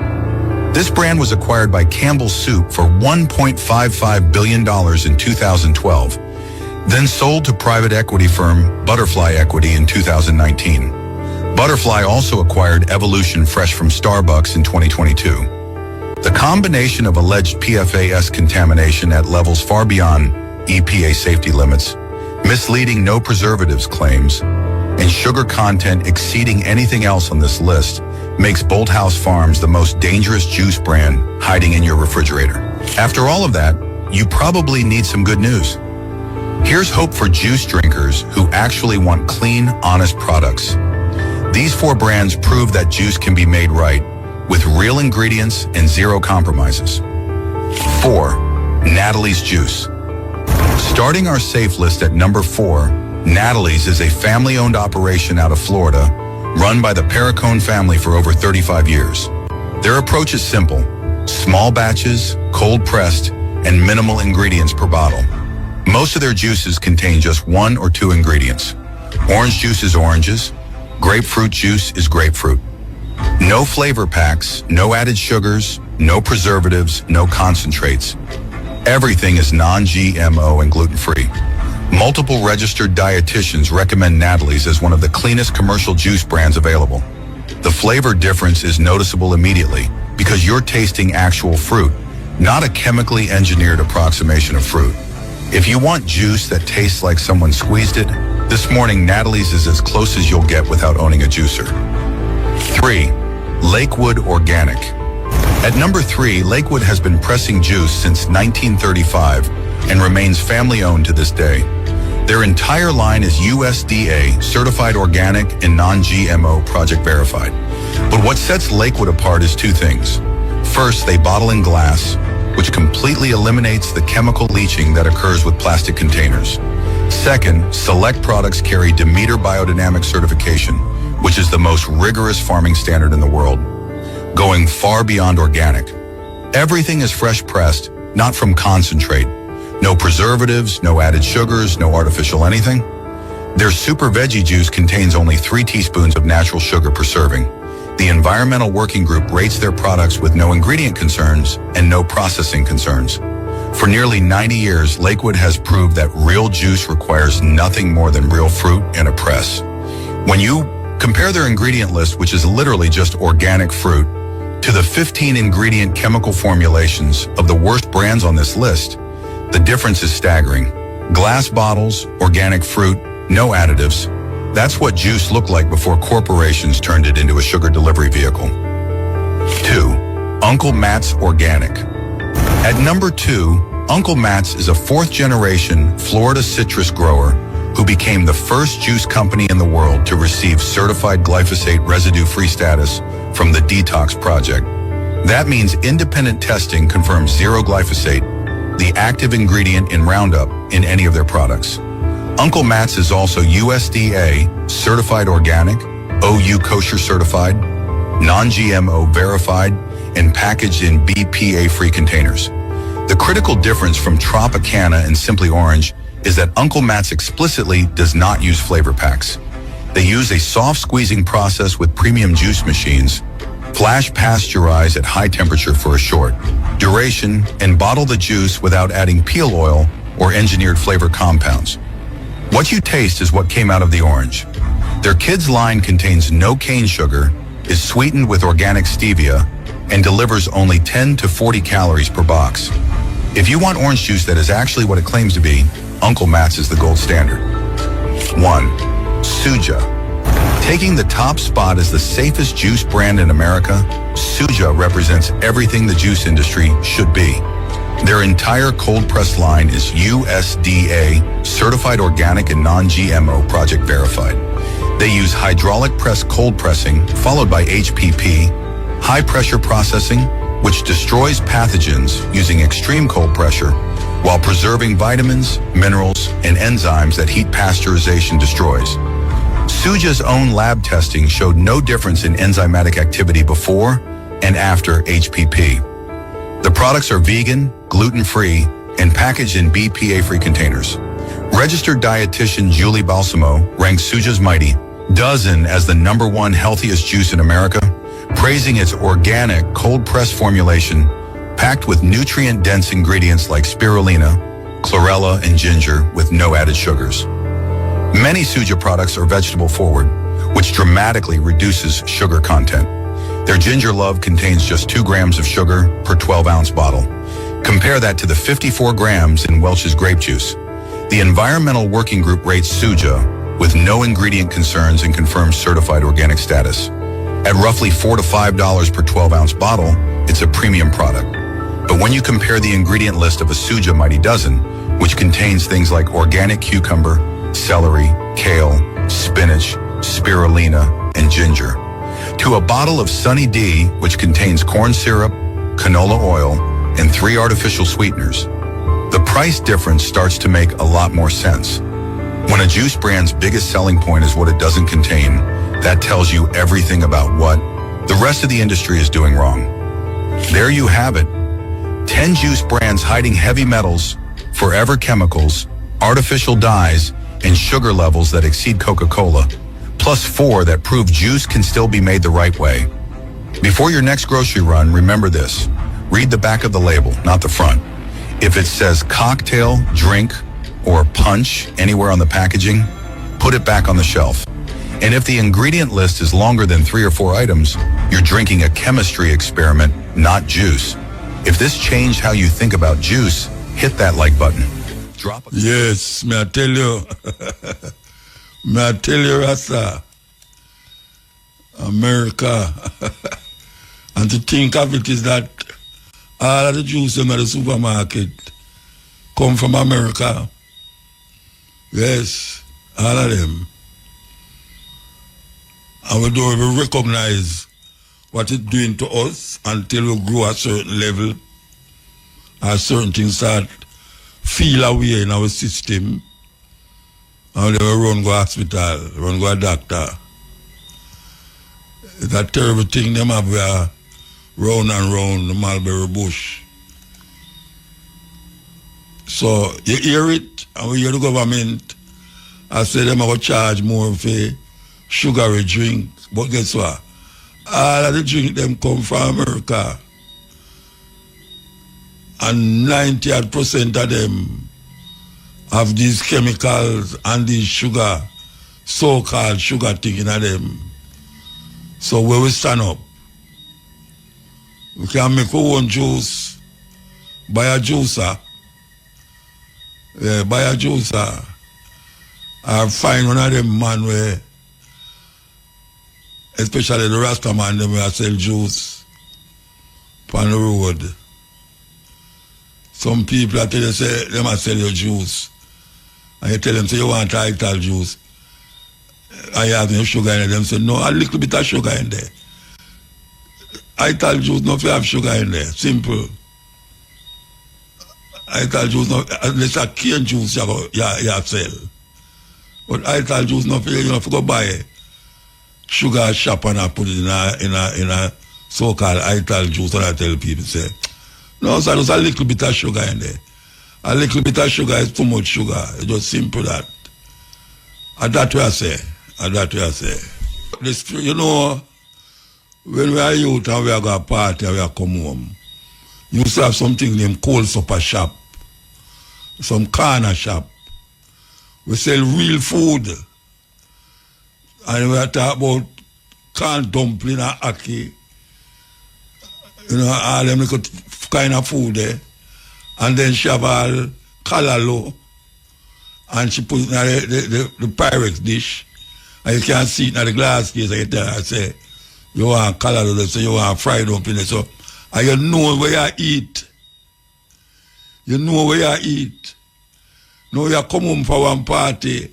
This brand was acquired by Campbell's Soup for $1.55 billion in 2012, then sold to private equity firm Butterfly Equity in 2019. Butterfly also acquired Evolution Fresh from Starbucks in 2022. The combination of alleged PFAS contamination at levels far beyond EPA safety limits, misleading no preservatives claims, and sugar content exceeding anything else on this list makes Bolthouse Farms the most dangerous juice brand hiding in your refrigerator. After all of that, you probably need some good news. Here's hope for juice drinkers who actually want clean, honest products. These 4 brands prove that juice can be made right with real ingredients and zero compromises. 4. Natalie's Juice. Starting our safe list at number 4, Natalie's is a family-owned operation out of Florida, run by the Perricone family for over 35 years. Their approach is simple: small batches, cold-pressed, and minimal ingredients per bottle. Most of their juices contain just 1 or 2 ingredients. Orange juice is oranges. Grapefruit juice is grapefruit. No flavor packs, no added sugars, no preservatives, no concentrates. Everything is non-GMO and gluten-free. Multiple registered dietitians recommend Natalie's as one of the cleanest commercial juice brands available. The flavor difference is noticeable immediately because you're tasting actual fruit, not a chemically engineered approximation of fruit. If you want juice that tastes like someone squeezed it, this morning Natalie's is as close as you'll get without owning a juicer. 3. Lakewood Organic. At number 3, Lakewood has been pressing juice since 1935 and remains family-owned to this day. Their entire line is USDA certified organic and non-GMO project verified. But what sets Lakewood apart is two things. First, they bottle in glass, which completely eliminates the chemical leaching that occurs with plastic containers. Second, select products carry Demeter Biodynamic certification, which is the most rigorous farming standard in the world, going far beyond organic. Everything is fresh pressed, not from concentrate. No preservatives, no added sugars, no artificial anything. Their super veggie juice contains only 3 teaspoons of natural sugar per serving. The Environmental Working Group rates their products with no ingredient concerns and no processing concerns. For nearly 90 years, Lakewood has proved that real juice requires nothing more than real fruit and a press. When you compare their ingredient list, which is literally just organic fruit, to the 15 ingredient chemical formulations of the worst brands on this list, the difference is staggering. Glass bottles, organic fruit, no additives. That's what juice looked like before corporations turned it into a sugar delivery vehicle. 2. Uncle Matt's Organic. At number 2, Uncle Matt's is a 4th-generation Florida citrus grower who became the first juice company in the world to receive certified glyphosate residue-free status from the Detox Project. That means independent testing confirms 0 glyphosate, the active ingredient in Roundup, in any of their products. Uncle Matt's is also USDA certified organic, OU kosher certified, non-GMO verified, and packaged in BPA-free containers. The critical difference from Tropicana and Simply Orange is that Uncle Matt's explicitly does not use flavor packs. They use a soft squeezing process with premium juice machines, flash pasteurize at high temperature for a short duration, and bottle the juice without adding peel oil or engineered flavor compounds. What you taste is what came out of the orange. Their kids line contains no cane sugar, is sweetened with organic stevia, and delivers only 10 to 40 calories per box. If you want orange juice that is actually what it claims to be, Uncle Matt's is the gold standard. 1. Suja. Taking the top spot as the safest juice brand in America, Suja represents everything the juice industry should be. Their entire cold press line is USDA certified organic and non-GMO project verified. They use hydraulic press cold pressing followed by HPP, high pressure processing, which destroys pathogens using extreme cold pressure while preserving vitamins, minerals, and enzymes that heat pasteurization destroys. Suja's own lab testing showed no difference in enzymatic activity before and after HPP. The products are vegan, gluten-free, and packaged in BPA-free containers. Registered dietitian Julie Balsamo ranks Suja's Mighty Dozen as the #1 healthiest juice in America, praising its organic cold-pressed formulation packed with nutrient-dense ingredients like spirulina, chlorella, and ginger with no added sugars. Many Suja products are vegetable-forward, which dramatically reduces sugar content. Their Ginger Love contains just 2 grams of sugar per 12-ounce bottle. Compare that to the 54 grams in Welch's grape juice. The Environmental Working Group rates Suja with no ingredient concerns and confirms certified organic status. At roughly $4 to $5 per 12-ounce bottle, it's a premium product. But when you compare the ingredient list of a Suja Mighty Dozen, which contains things like organic cucumber, celery, kale, spinach, spirulina, and ginger, to a bottle of Sunny D, which contains corn syrup, canola oil, and 3 artificial sweeteners, the price difference starts to make a lot more sense. When a juice brand's biggest selling point is what it doesn't contain, that tells you everything about what the rest of the industry is doing wrong. There you have it. 10 juice brands hiding heavy metals, forever chemicals, artificial dyes, and sugar levels that exceed Coca-Cola, plus 4 that prove juice can still be made the right way. Before your next grocery run, remember this. Read the back of the label, not the front. If it says cocktail, drink, or punch anywhere on the packaging, put it back on the shelf. And if the ingredient list is longer than 3 or 4 items, you're drinking a chemistry experiment, not juice. If this changed how you think about juice, hit that like button. Drop a...
Yes, may I tell you, Rasta, America, and to think of it is that all of the juice in the supermarket come from America. Yes, all of them. And we don't even recognize what it's doing to us until we grow a certain level, or certain things start feel away in our system, and then we run go hospital, run go a doctor. It's a terrible thing them have where round and round the mulberry bush. So you hear it, and we hear the government, I say them have to charge more for sugary drink, but guess what? All of the drink them come from America. And 90% of them have these chemicals and these sugar, so-called sugar thing in them. So where we stand up, we can make our own juice, buy a juicer, or find one of them man where, especially the Rasta man, them where sell juice on the road. Some people I tell you say they must sell your juice. And you tell them say you want title juice. I have no sugar in it. Them say no, a little bit of sugar in there. Title juice not have sugar in there. Simple. Title juice not unless a cane juice you sell. But title juice not you know go buy sugar shop and I put it in a so-called title juice and I tell people say no, so there's a little bit of sugar in there. A little bit of sugar is too much sugar. It's just simple that. And that's what I say. This, you know, when we are youth and we are going to party and we are come home, you used to have something named cold supper shop, some corner shop. We sell real food. And we are talking about corn dumpling and ackee. You know, all them little kind of food there. And then she have all kalalo. And she put it in the Pyrex dish. And you can see it in the glass case. And you tell her, say, you want kalalo, they say you want fried dumpling. So, and you know where you eat. You know where you eat. Now you come home for one party.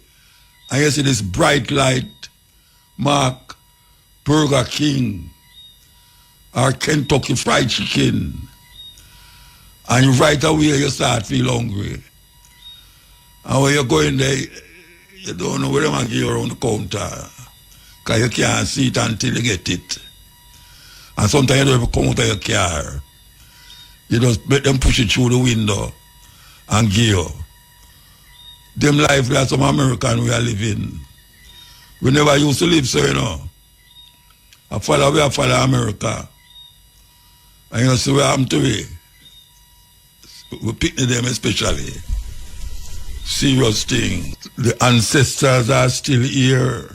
And you see this bright light, mark, Burger King, or Kentucky Fried Chicken, and right away you start feel hungry. And when you go in there, you don't know where they might give you around the counter, because you can't see it until you get it. And sometimes you don't even come out of your car. You just let them push it through the window and give you. Them life like some American we are living. We never used to live so, you know. We follow America. And you know, see what happened to me. We pick them especially. Serious thing. The ancestors are still here.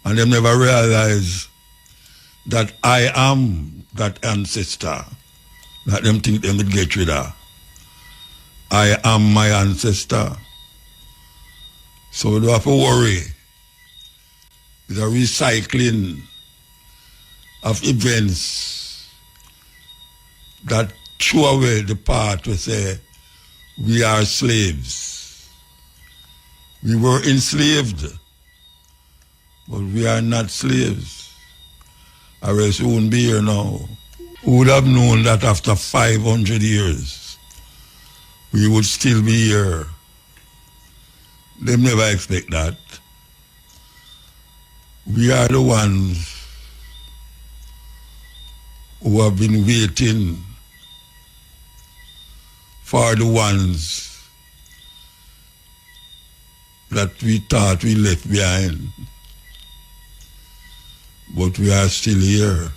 And they never realize that I am that ancestor. That them think they would get rid of. I am my ancestor. So we don't have to worry. It's a recycling of events that throw away the part we say we are slaves. We were enslaved, but we are not slaves. Or else we wouldn't be here now. We would have known that after 500 years, we would still be here. They never expect that. We are the ones who have been waiting for the ones that we thought we left behind. But we are still here.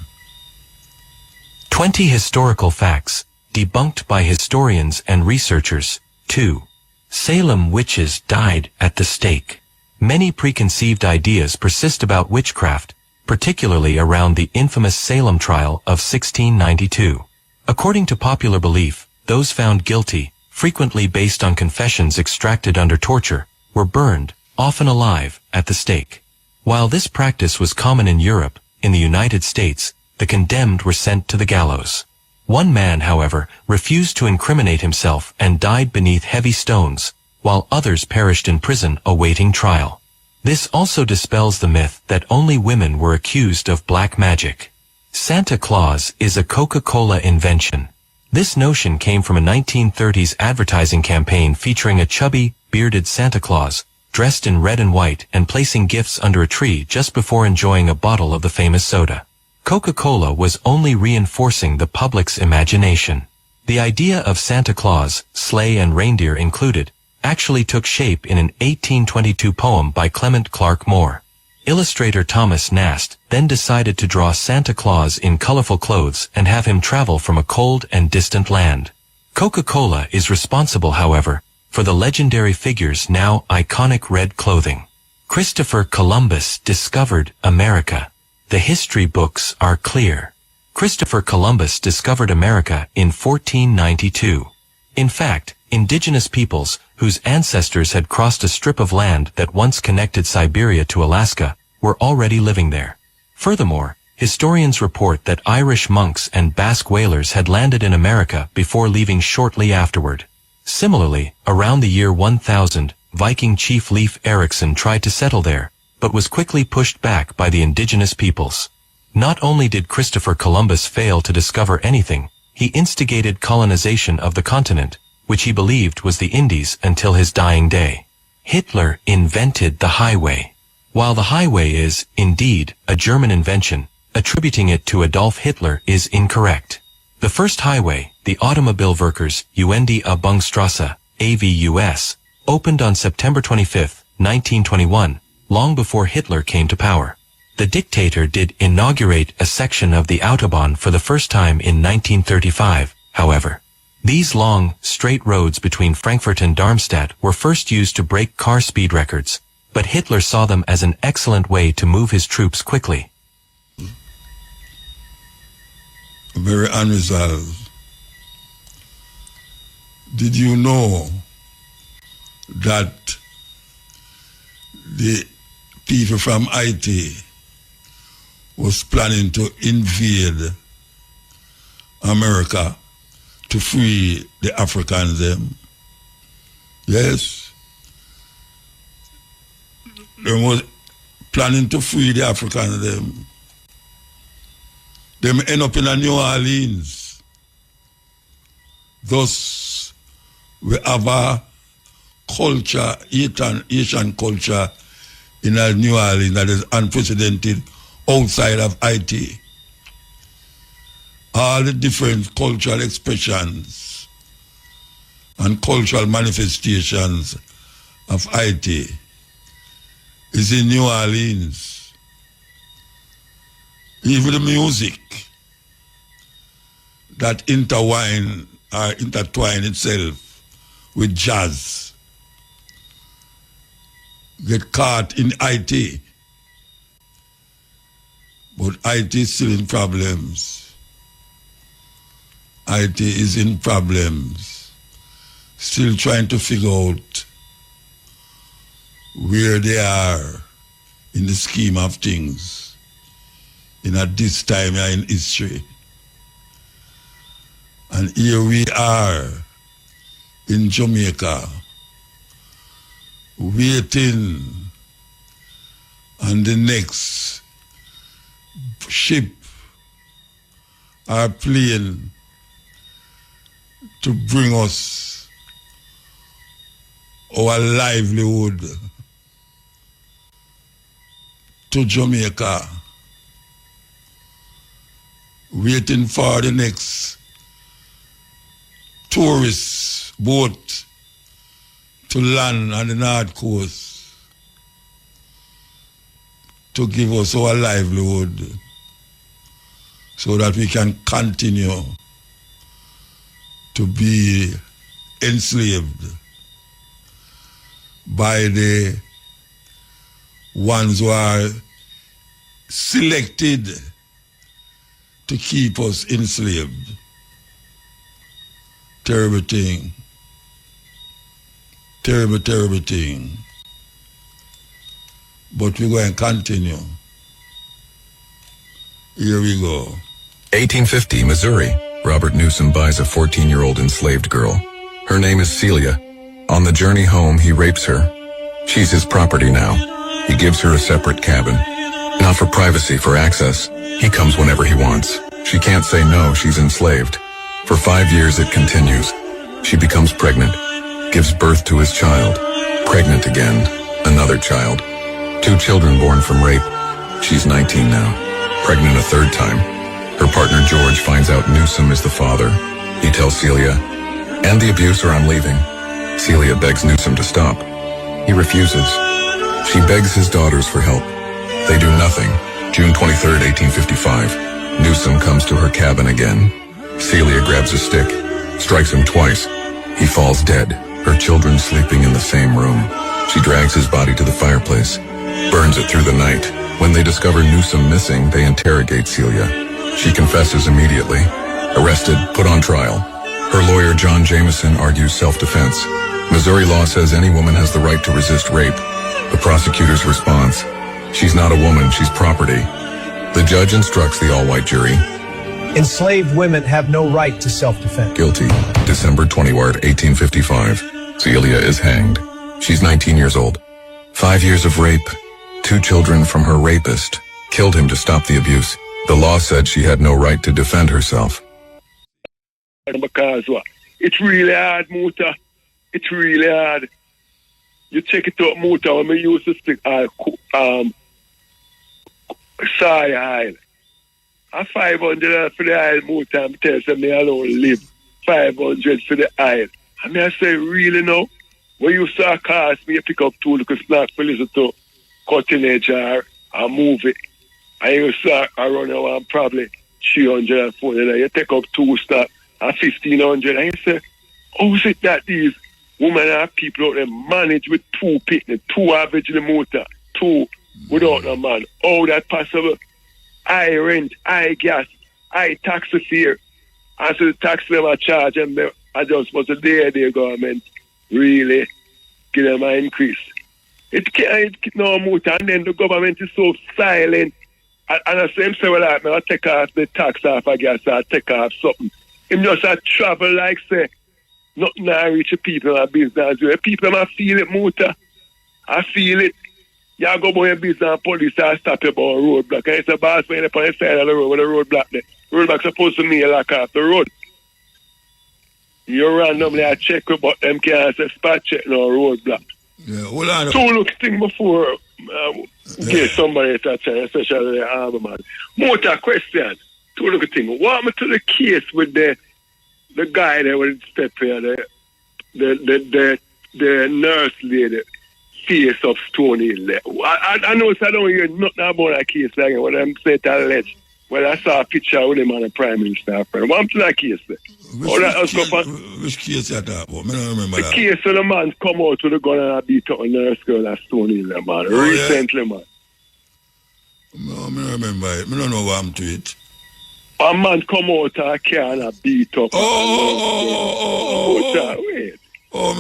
20 historical facts debunked by historians and researchers. 2. Salem witches died at the stake. Many preconceived ideas persist about witchcraft, particularly around the infamous Salem trial of 1692. According to popular belief, those found guilty, frequently based on confessions extracted under torture, were burned, often alive, at the stake. While this practice was common in Europe, in the United States, the condemned were sent to the gallows. One man, however, refused to incriminate himself and died beneath heavy stones, while others perished in prison awaiting trial. This also dispels the myth that only women were accused of black magic. Santa Claus is a Coca-Cola invention. This notion came from a 1930s advertising campaign featuring a chubby, bearded Santa Claus, dressed in red and white and placing gifts under a tree just before enjoying a bottle of the famous soda. Coca-Cola was only reinforcing the public's imagination. The idea of Santa Claus, sleigh and reindeer included, actually took shape in an 1822 poem by Clement Clarke Moore. Illustrator Thomas Nast then decided to draw Santa Claus in colorful clothes and have him travel from a cold and distant land. Coca-Cola is responsible, however, for the legendary figure's now iconic red clothing. Christopher Columbus discovered America. The history books are clear. Christopher Columbus discovered America in 1492. In fact, indigenous peoples, whose ancestors had crossed a strip of land that once connected Siberia to Alaska, were already living there. Furthermore, historians report that Irish monks and Basque whalers had landed in America before leaving shortly afterward. Similarly, around the year 1000, Viking chief Leif Erikson tried to settle there, but was quickly pushed back by the indigenous peoples. Not only did Christopher Columbus fail to discover anything, he instigated colonization of the continent, which he believed was the Indies until his dying day. Hitler invented the highway. While the highway is, indeed, a German invention, attributing it to Adolf Hitler is incorrect. The first highway, the Automobilverkehrs Bundstrasse, AVUS, opened on September 25, 1921, long before Hitler came to power. The dictator did inaugurate a section of the Autobahn for the first time in 1935, however. These long, straight roads between Frankfurt and Darmstadt were first used to break car speed records, but Hitler saw them as an excellent way to move his troops quickly.
Very unresolved. Did you know that the people from Haiti was planning to invade America to free the Africans them? Yes. They was planning to free the Africans them. Them end up in New Orleans. Thus, we have a culture, Asian culture in New Orleans that is unprecedented outside of Haiti. All the different cultural expressions and cultural manifestations of Haiti is in New Orleans. Even the music that intertwine itself with jazz get caught in Haiti. But Haiti is still in problems. Haiti is in problems. Still trying to figure out where they are in the scheme of things. At this time in history. And here we are in Jamaica, waiting on the next ship or plane to bring us our livelihood to Jamaica. Waiting for the next tourist boat to land on the North Coast to give us our livelihood so that we can continue to be enslaved by the ones who are selected to keep us enslaved. Terrible thing. Terrible, terrible thing. But we're going to continue. Here we go.
1850, Missouri. Robert Newsom buys a 14-year-old enslaved girl. Her name is Celia. On the journey home, he rapes her. She's his property now. He gives her a separate cabin. Not for privacy, for access. He comes whenever he wants. She can't say no, she's enslaved. For 5 years it continues. She becomes pregnant, gives birth to his child. Pregnant again, another child. 2 children born from rape. She's 19 now, pregnant a 3rd time. Her partner George finds out Newsom is the father. He tells Celia, "End the abuse or I'm leaving." Celia begs Newsom to stop. He refuses. She begs his daughters for help. They do nothing. June 23rd, 1855. Newsom comes to her cabin again. Celia grabs a stick, strikes him twice. He falls dead, her children sleeping in the same room. She drags his body to the fireplace, burns it through the night. When they discover Newsom missing, they interrogate Celia. She confesses immediately. Arrested, put on trial. Her lawyer, John Jameson, argues self-defense. Missouri law says any woman has the right to resist rape. The prosecutor's response, "She's not a woman, she's property." The judge instructs the all-white jury.
Enslaved women have no right to self-defense.
Guilty. December 20th, 1855. Celia is hanged. She's 19 years old. 5 years of rape. 2 children from her rapist. Killed him to stop the abuse. The law said she had no right to defend herself.
Because what? It's really hard, Muta. It's really hard. You check it out, Muta, when we used to stick soy oil. A 500 for the oil, Muta, and tell me I don't live. 500 for the oil. I mean, I say, really now? When you saw cars, me pick up 2 little snack for listen to cut in a jar and move it. And you saw around one probably 300 and 400. You take up 2 snack and 1,500. And you say, how is it that these women and people out there manage with 2 picnic, 2 average in the motor, 2 without a man? How that possible? High rent, high gas, high taxi fare. And so the tax them a charge and I just was a day the government really give them an increase. It can't no motor, and then the government is so silent. And I say him say, well, I take off the tax off I guess I take off something. Him just a travel like say nothing I reach the people in business. People might feel it, motor. I feel it. You go by your business and police and stop you about a roadblock. And it's a boss when you're on the side of the road with a roadblock there. Roadblock supposed to mean lock off the road. You randomly I check about them can't say spot check no roadblock.
Yeah, hold on.
So look thing before get somebody to attend, especially the armor man. Motor question. Two look thing. What happened to the case with the guy there with the step here, the nurse lady face of Stone Hill there. I know I don't hear nothing about that case like what I'm saying to alleged. Well, I saw a picture with him on the Prime Minister. What happened to that case there?
Which case you talking about? I don't remember that.
The case of the man come out with a gun and beat up a nurse girl at Stone Hill, man.
Oh,
recently,
yeah?
Man.
No, I don't remember it. I don't know what happened to it.
A man come out of a car and beat up.
Wait. Oh, I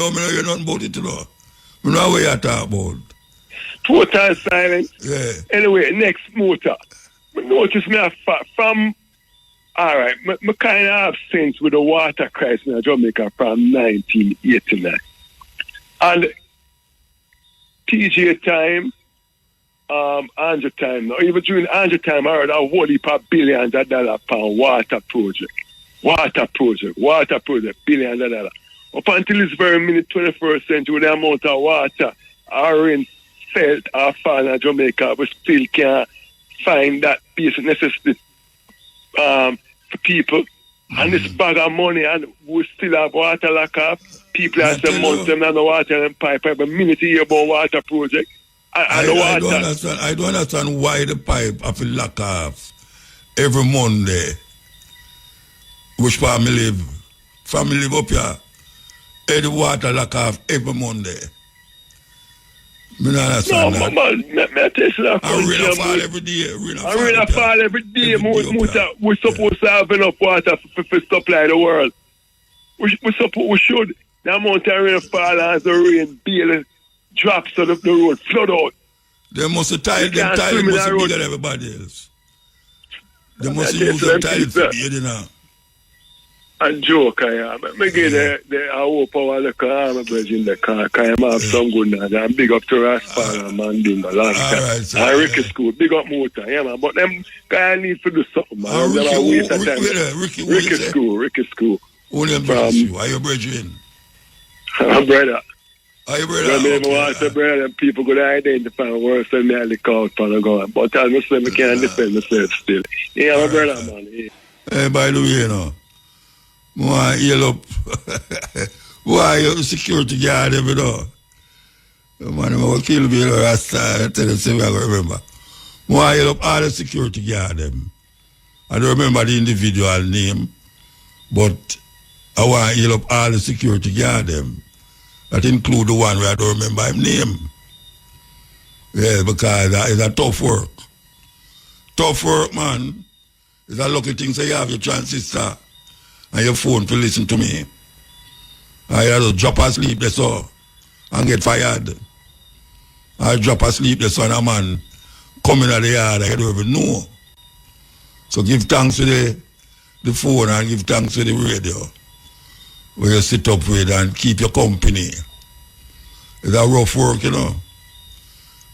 don't hear nothing about it, you know. I don't know what you're talking about.
Total silence.
Yeah.
Anyway, next motor. Notice me from, all right, I kind of have sense with the water crisis in Jamaica from 1989. And TJ time, Andrew time, now even during Andrew time, I heard a whole heap of billions of dollars per water project, billions of dollars. Up until this very minute, 21st century, with the amount of water our rain felt or fall in Jamaica, we still can't find that basic necessity for people. And this bag of money, and we still have water lock up. People have some months, them have no water and pipe. Every minute you hear about water project. I
don't understand why the pipe have to lock off every Monday. Which family live? Family live up here. The water lock off every Monday. I don't understand that.
No, I tell you that.
Rain fall every day.
Rain fall every day. We're supposed to have enough water for supply the world. We should. The amount of rain fall as the rain barely drops so the road flood out.
They must tile them must be bigger than everybody else. They must use them tiles to be, you know.
a joke, I am. I give the hope of the car, my brother in the car, because I have some good now. I'm big up to Raspal and Mandingo, long time.
Right, so,
and Ricky School, big up motor, yeah, man. But them guy need to do something, man. Ricky School.
Only brother, are you brethren?
My brother.
Are you brother?
When they want to brother, people go to identify worse than me, I look out for the gun. But as I say, I can't defend myself still. Yeah, my brother, man. Yeah.
Hey, by the way, you know, I yell up. Why you security guard, you know? Man, I will kill me, I tell you, I remember. Why yell up all the security guard, them? I don't remember the individual name, but I want to yell up all the security guard, them. That include the one where I don't remember his name. Yeah, because it's a tough work. Tough work, man. It's a lucky thing, so you have your transistor and your phone to listen to me. I had to drop asleep, that's all, and get fired. I drop asleep, that's all, and a man coming out the yard, I don't even know. So give thanks to the phone and give thanks to the radio, where you sit up with and keep your company. It's a rough work, you know.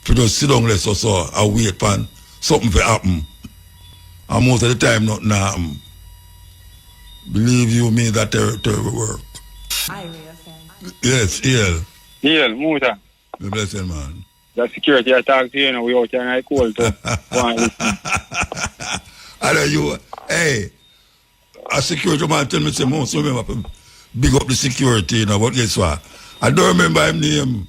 If you just sit down less or so and wait for something to happen. And most of the time, nothing happen. Believe you me, that terrible work. Yes,
Hill, Muta.
The blessed man.
The security attack, you know, we out here and I call to
I know you, hey, a security man tell me, say, most remember, big up the security, you know, but guess what? I don't remember his name.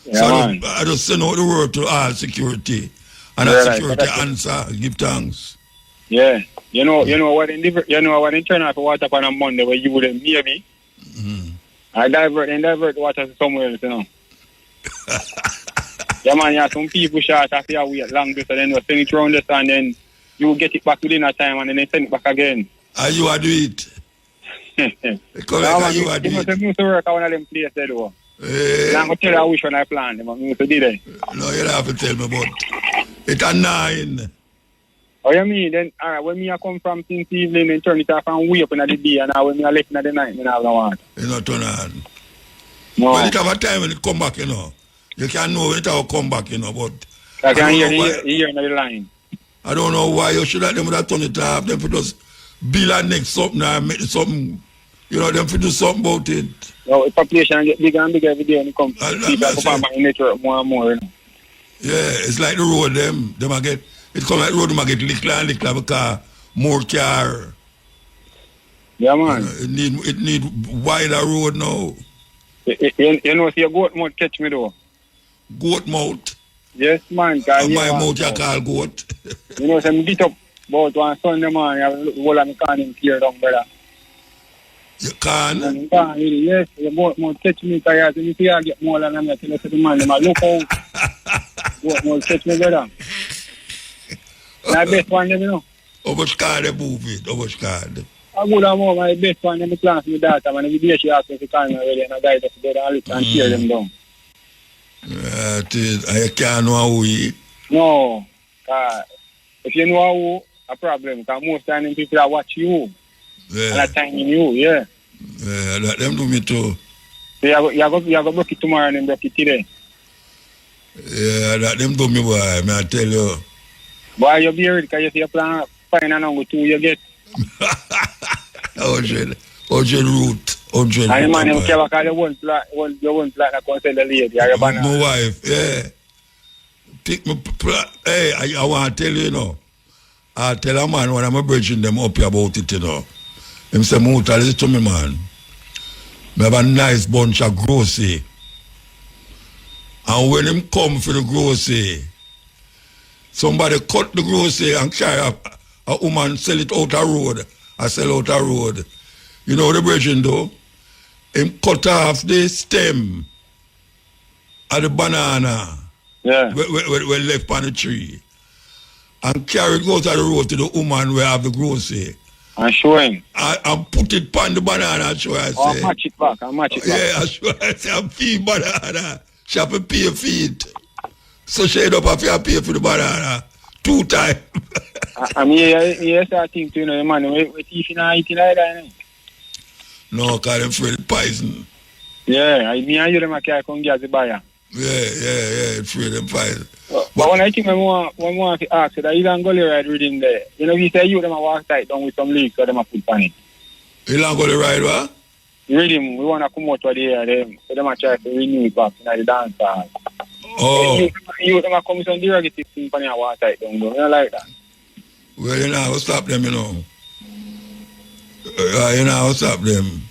Yeah,
so
I
just send out the word to all security. And a security answer, give thanks.
Yeah. You know what in turn out for water on a Monday where you wouldn't maybe.
Mm-hmm.
I divert water to somewhere else, you know. Yeah, man, you have some people short after you wait long so then you send it around this and then you get it back within a time and then they send it back again.
And you are do it.
You must work at one of them places there though. I'm going to tell you which one I planned, but you did it.
No, you don't have to tell me, but it's a 9.
Oh, you mean? Then, all right, when me I come from since evening and turn it off and wake up in the day, and now when me I left in the night, I don't want.
You not turn on.
No.
When it have a time when it come back, you know. You can know when it have come back, you know, but...
I can hear the line.
I don't know why you should have them that turn it off. Them for just build a next something and make something, you know, them for do something about it.
No, the population get bigger and bigger every day when it comes to people come back in network more and more, you know. Yeah,
it's like the road, them I get... It come like road, I get lickler and lickler because more car.
Yeah, man.
It need wider road now.
You know, see a goat mouth catch me though.
Goat mouth?
Yes, man.
My mouth you call goat.
You know, some beat up about one Sunday morning, I have a whole of me can him clear down, brother.
You can?
You can, really, yes. The goat mouth catch me because you see I get more than I'm going to tell the man, look out. Goat mouth catch me, brother. My best one, you know.
How much card they move it? How much card?
I would have more my best one in the class with that. And every day she asked me if you can already, and I guide her to go down and tear them down.
I can't know how we.
No. If you know how, a problem. Because most times people that watch you.
Yeah.
And that time in you, yeah.
Yeah, that them do me too.
So you go broke it tomorrow and then broke it today.
Yeah, that them do me, boy. I tell you.
Boy, you be ready because you see a plan fine and number 2 you get.
100 root. 100
and the man who care because you won't like that can sell the lady.
My wife, yeah. Pick me, hey, I want to tell you, you know. I tell a man when I'm bridging them up about it, you know. Him say, Muta, listen to me, man. I have a nice bunch of grocery. And when him come for the grocery, somebody cut the grocery and carry a woman sell it out a road. I sell out a road. You know the bridging though? Him cut off the stem of the banana.
Yeah.
We left on the tree. And carry it out of the road to the woman where have the grocery.
And show him.
And put it on the banana and show her.
Oh, match it back.
Yeah, I show her. Say, I'm feed banana. She have to pay feed. So she end up have to pay for the banana 2 times.
I mean, yes, I think, you know, man, we teeth in eating like that,
No, because them afraid of poison.
Yeah, me and you them a carry come gas the buyer.
Yeah, afraid of poison.
But when I think when want to ask that even go ride reading there, you know, he say you them a walk tight down with some leaks so them a put on it.
You don't go to ride what?
Rhythm, we want to come out for the air them, so them a try to renew it back in the dance hall.
Oh.
You them a come with some derogative thing for the walk tight down, you know, like that.
Well, you know how to stop them, you know. You know how to stop them.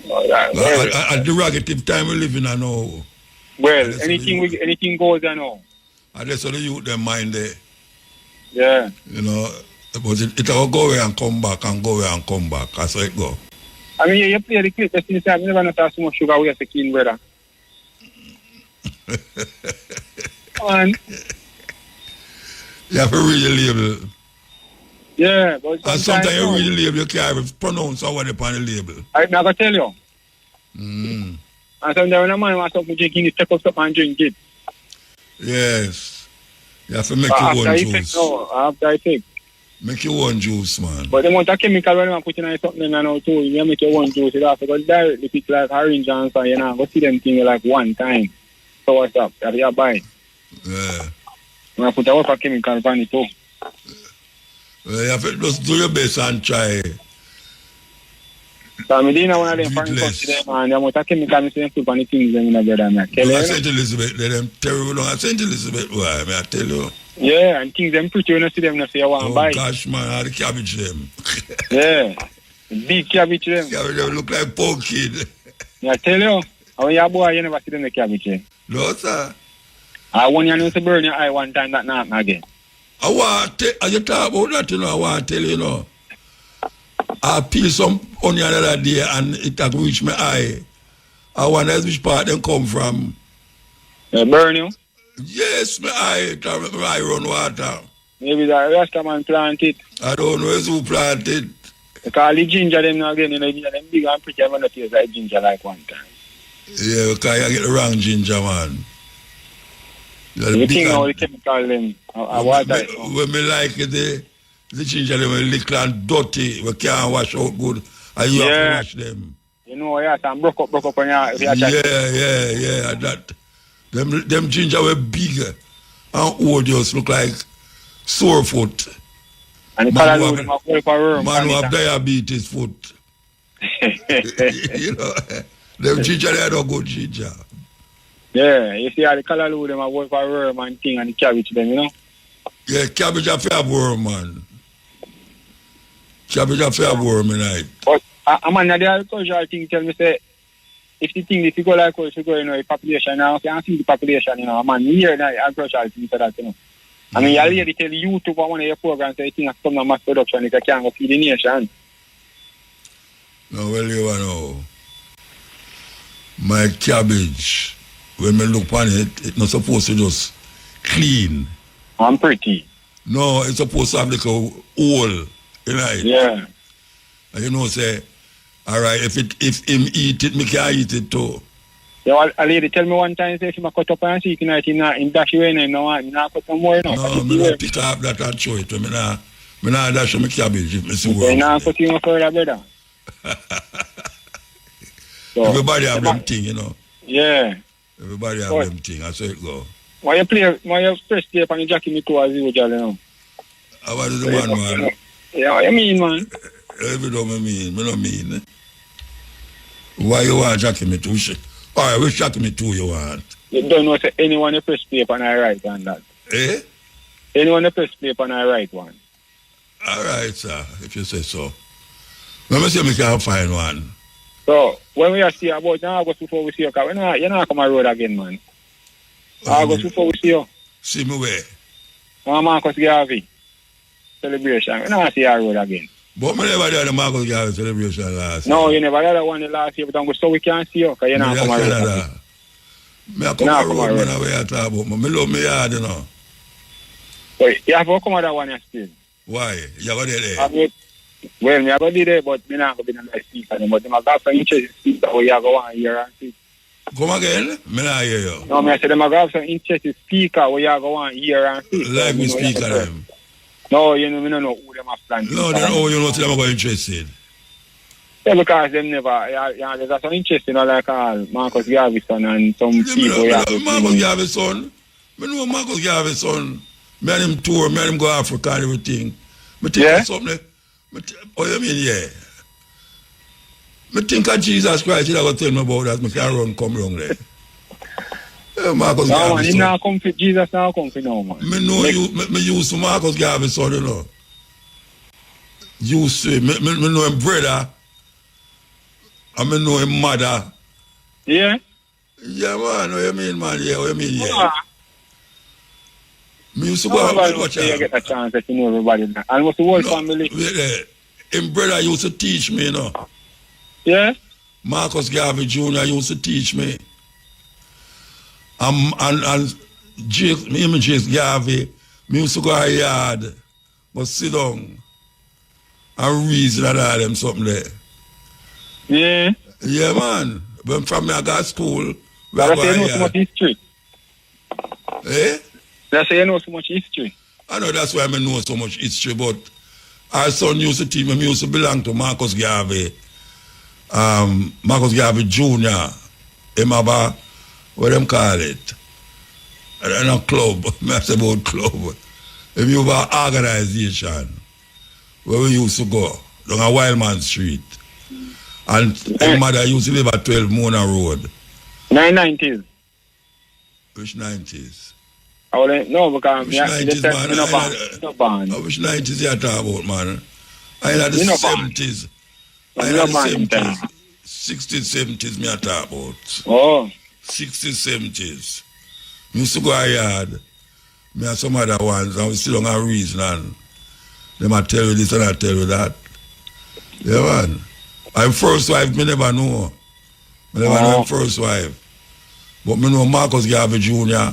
At the derogative time we live in, I know.
Well, anything goes, I know.
And that's how the youth them mind there.
Yeah.
You know, but it will go away and come back and go away and come back. That's how it go.
I mean, you play the clip, but since I never noticed so much sugar we have to clean weather. And
you have to read the label.
yeah, but
and sometimes you read the label, you can't even pronounce what upon the label.
I'm not going to tell you. And sometimes when a man wants something drinking, you take up something and drink it.
Yes. You have to make your own juice.
After I take.
Make your own juice, man.
But the amount of chemical when you put in something in now too, you make your own juice, you have to go directly pick like orange and so, you know, go see them things like one time. So what's up? You buy.
Yeah.
When I put a lot of chemical on it too.
Well, you have to just do your best and try.
So I didn't one of them foreign countries and the amount of chemical I see them put on the things them in the brother.
St. Elizabeth, they're terrible. St. Elizabeth, why? I tell you.
Yeah, and things them pretty, you don't see them, you say you want to buy.
Oh gosh, man, all the cabbage them.
Yeah. Big cabbage them.
Cabbage them look like pumpkin.
Yeah, I tell you. When you're a boy, you never see them the cabbage.
No, sir.
I want you to to burn your eye one time, that not again.
I want to you talk about that, you know, I want to tell you, you know. I peel some onion the other day and it had reached my eye. I wonder which part them come from.
They burn you?
Yes, my eye run water.
Maybe the Rastaman plant it.
I don't know who planted.
Because the ginger them now again, you know, them big and pretty, I'm not taste like ginger like one time.
Yeah, because you get the wrong ginger, man.
You think how the chemical them, water.
When me like it, the ginger them are little and dirty, we can't wash out good. And you have to wash them.
You know, yeah, some broke up on your
yeah, that. Them ginger were bigger and odious, look like sore foot.
And man
who have diabetes foot. You know, them ginger, they are no good ginger.
Yeah, you see how the color them are work for worm and thing and the cabbage them, you know?
Yeah, cabbage have to have worm, man. Cabbage have to have worm in it.
But a man, the agricultural thing tell me, say, if the thing, if you go like how you go, you know, the population now, you can see the population, you know, a man, here now, the agricultural thing for that, you know. I mean, you lady tell YouTube on one of your programs, so you think some of mass production, if you can't go feed the nation.
No, well, you know, my cabbage, when me look on it, it's not supposed to just clean.
And pretty.
No, it's supposed to have like a hole, you know?
Yeah.
And you know, say, all right, if him eat it, me can eat it too.
Yeah, a lady tell me one time, say, if I cut up and see it tonight, in dash away, and not cut some more, you know.
No, me not pick up that and show it. Me not dash my cabbage if me see
work. You not cut you further, brother.
So, everybody have them thing, you know.
Yeah.
Everybody have them thing, that's how it go.
Why you press tape and you jack in the toe as usual, you know?
What is the one, man?
Yeah, what you mean, man?
Every time I mean, me not mean. Eh? Why you want jack in me too? All right, which jack in me too you want?
You don't know say anyone you press paper and I write on that.
Eh?
Anyone you press paper and I write one.
All right, sir, if you say so. Let me see if we can find one.
So, when we are see about August before we see you, because you're not come on road again, man. August before we see you.
See me where?
Marcus Garvey celebration. We not see our road again.
But I never did the Marcus Garvey celebration last year.
No, you never did the one last year, but so we can't see you, because you're not come on road again.
I come on road, man, I talk about me. I love me hard, you know.
Wait, you have to come on that one still.
Why? You have to do there?
Well, me have to do there, but me not going to be in the speaker. But them have got some interest speaker where you go on here and see.
Come again? Me not hear you.
No, me I said them have some interested speaker where you go on here and see.
Like me speaker them?
No, you know, me don't know who them have planned.
No, they know you know them are interested.
Yeah, because them never, there's some interesting, like Marcus Garvey's son and some people.
Marcus Garvey's son. I know Marcus Garvey's son. Me and him tour, me and him go Africa and everything. Me think of something. Oh, you mean, yeah. Me think of Jesus Christ, he's going to tell me about that. Me can run, come wrong there. Marcus Garvey's son.
Now come for Jesus, now come for now, man.
Me know me used to Marcus Garvey's son, you know. Used to, me know him brother. And me know him mother.
Yeah?
Yeah, man. What you mean, man? Yeah, what you mean, yeah. Me used to go out and watch him.
You get a chance that you know everybody. Almost the whole family.
Him brother used to teach me, you know.
Yeah?
Marcus Garvey Jr. used to teach me. And Jake, me and Jake Garvey, me used to go out yard, but sit down and reason and all them something there.
Yeah.
Yeah, man. When from me I got school, we
That's
go
say you know
out
so much history.
Eh?
That's say you know so much history.
I know that's why I know so much history, but our son used to teach me, used to belong to Marcus Garvey. Marcus Garvey Jr. Him have a, what them call it? And a club. I say about club. Him have an organization where we used to go down a Wildman Street. And his mother used to live at 12 Mona Road.
990s.
Which 90s?
No, because
which 90s, man? Which 90s you talking about, man? I had the 70s. I had the 70s. 60s, 70s me I talk about.
Oh.
60s, 70s. Me used to go yard. Me and some other ones, and we still on a reason, and they might tell you this and I tell you that. Yeah, man. I'm first wife, me never know. Me never know I'm first wife. But me know Marcus Garvey Jr.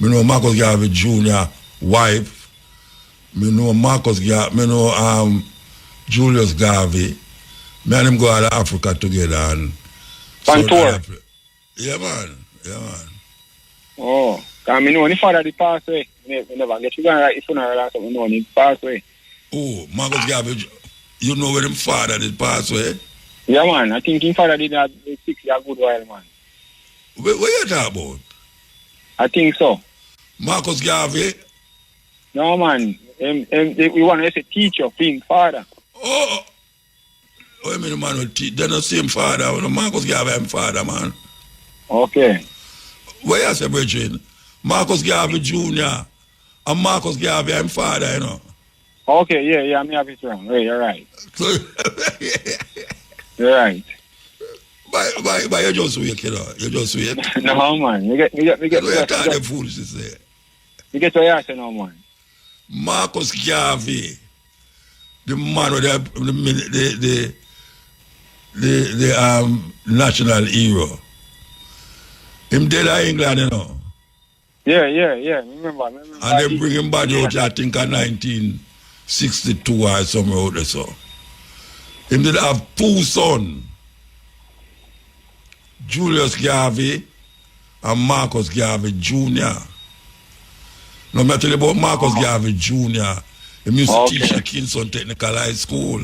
Me know Marcus Garvey Jr. wife. Me know Marcus Garvey, me know Julius Garvey. Me and him go out of Africa together and
on tour.
Yeah, man. Yeah, man.
Oh. Because I know when the father did pass away. Me never get you going to write his funeral or something. No, he passed away.
Oh, Marcus Garvey, you know where him father did pass away?
Yeah, man. I think his father did that 6 years a good while, man.
What you talking about?
I think so.
Marcus Garvey?
No, man. We want to say teacher, being father.
Oh, I mean, man, they're the same father. Marcus Garvey, I'm father, man.
Okay.
What you say, Bridget? Marcus Garvey Jr. and Marcus Garvey, I'm father, you know.
Okay, yeah, I'm happy to wrong. You're right. You're right.
But you just wait, you know. You just wait.
No, man. You get
what you talking foolishness there.
You get what you say now, man.
Marcus Garvey, the man with the national hero. Him dead in England, you know.
Yeah. Remember.
And they bring him back out, I think, in 1962 or somewhere out there, so. Him did have 2 sons. Julius Garvey and Marcus Garvey Jr. Now, I'm tell you about Marcus Garvey Jr. He used to teach at Kingston Technical High School.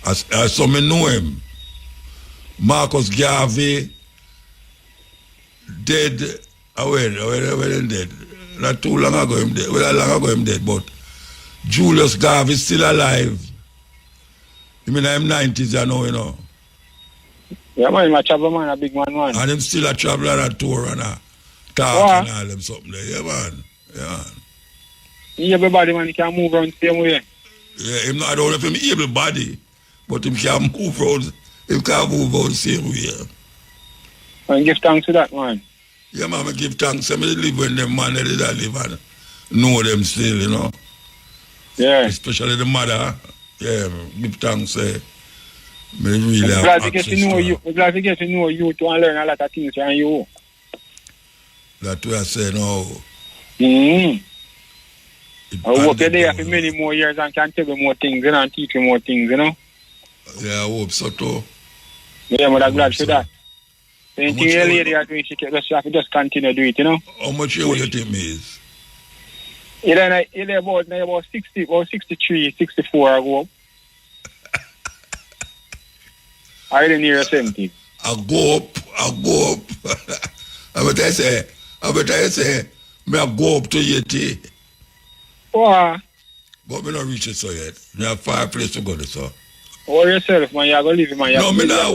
As some know him. Marcus Garvey dead. When dead? Not too long ago him dead. Well, long ago him dead, but Julius Garvey still alive. I mean, I'm 90s, you know.
Yeah, man, my travel man, a big man.
And him still a travel and a tour and a talk and all them something there. Yeah, man. Yeah.
Everybody, man, he can move around the same way.
Yeah, I don't know if him able body, but him can move around. Him can move around the same way.
And give thanks to that, man.
Yeah, man, I give thanks. I live when them man, they did live and know them still, you know.
Yeah.
Especially the mother. Yeah, give thanks. Really
I'm glad to get to know you. I'm glad to get to know you to learn a lot of things from you.
That's what I say now.
I hope you're there for many more years and can tell you more things, you know, and teach you more things, you know.
Yeah, I hope so too.
Yeah, but I'm glad for that. Anything your lady are doing, she just continue to do it, you know.
How much you think me is?
You're about 60, or 63, 64 I go up. I didn't hear 70.
I go up. I better say, me I go up to 80.
Why?
But me not reach it so yet. Me have far place to go to so.
Worry yourself, man. You're going to live in my
No, me not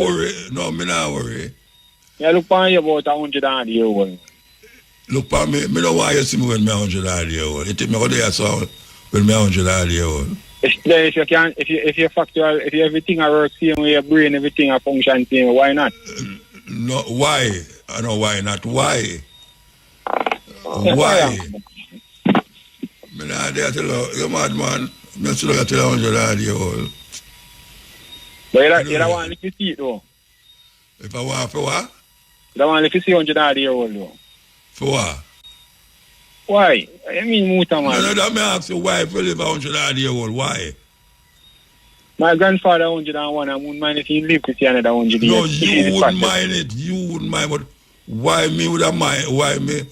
worry.
You look on you about 100 years old.
Look for me don't want you to see me when me 100 years old. You think me go there so when me 100 years old.
If you can, if you factual, if everything works same way, your brain, everything function same way, why not?
No, why? I know why not. Why? Why? Me not there till you mad man. Me still got till 100 years old.
But you don't want to see it though.
If I want for what?
You don't want to see 100 years old though.
For what?
Why? I mean, Muta, man.
No, that me ask you why if you live 100 years old. Why?
My grandfather 101. I wouldn't mind if he lived to see another 100 years.
No, you wouldn't mind it. You wouldn't mind, but why me would have mind? Why me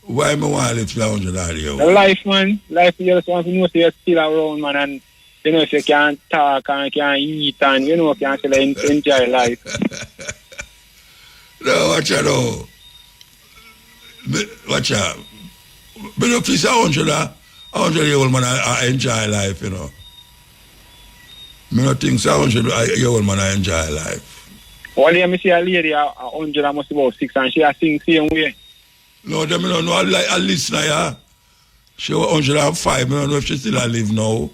want to live to 100 years old?
Life, man. Life, you just want to know if you're still around, man, and you know if you can't talk and can't eat and you know if you can still enjoy life.
No, watch out, though. Watch out. But if it's 100 year old man, I enjoy life, you know. I don't think 100 year old man, I enjoy life.
One day I see a lady 100 and must be about 6 and she a sing same way.
No, them don't know. I listen to her. She was 105. I don't know if she still alive now.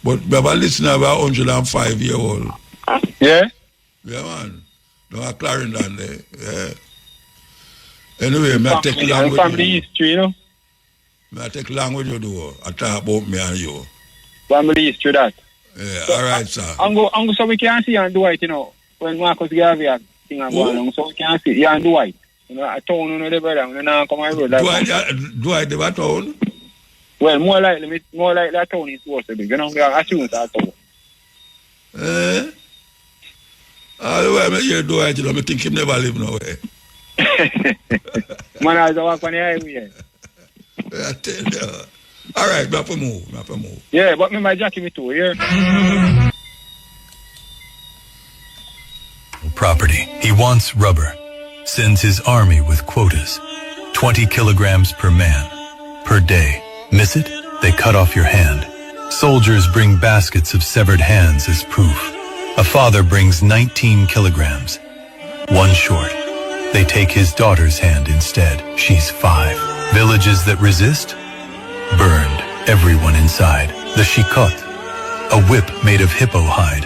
But we have a listener about 105 year old.
Yeah?
Yeah, man. No, a Clarendon there. Yeah. Anyway, I take long with
family
you.
history, you know?
I take long with you, though. I talk about me and you.
Family history, that.
Yeah, so, all right, sir.
I'm go so we can see and Dwight, you know, when Marcus Garvey thing and go along, so we can see you and Dwight. You know, a town, you know, the brother, when you come on road.
Dwight, they were town?
Well, more likely that town is supposed to be. You know, we are assuming that town.
All the way I hear Dwight, you know, I think he never live nowhere.
Man, I walk on the highway.
I tell you. All right, me have to move.
Yeah, but me my jacket me too, here.
Property. He wants rubber. Sends his army with quotas. 20 kilograms per man. Per day. Miss it? They cut off your hand. Soldiers bring baskets of severed hands as proof. A father brings 19 kilograms. One short. They take his daughter's hand instead. She's 5. Villages that resist? Burned. Everyone inside. The shikot. A whip made of hippo hide.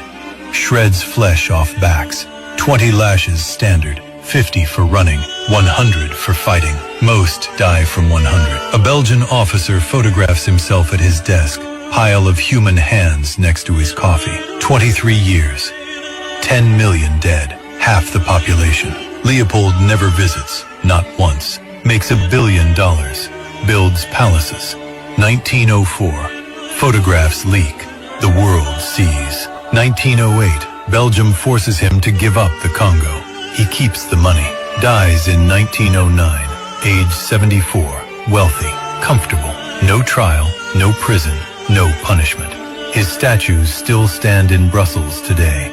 Shreds flesh off backs. 20 lashes standard. 50 for running. 100 for fighting. Most die from 100. A Belgian officer photographs himself at his desk. Pile of human hands next to his coffee. 23 years. 10 million dead. Half the population. Leopold never visits. Not once. Makes $1 billion. Builds palaces. 1904. Photographs leak. The world sees. 1908. Belgium forces him to give up the Congo. He keeps the money. Dies in 1909. Age 74. Wealthy. Comfortable. No trial. No prison. No punishment. His statues still stand in Brussels today.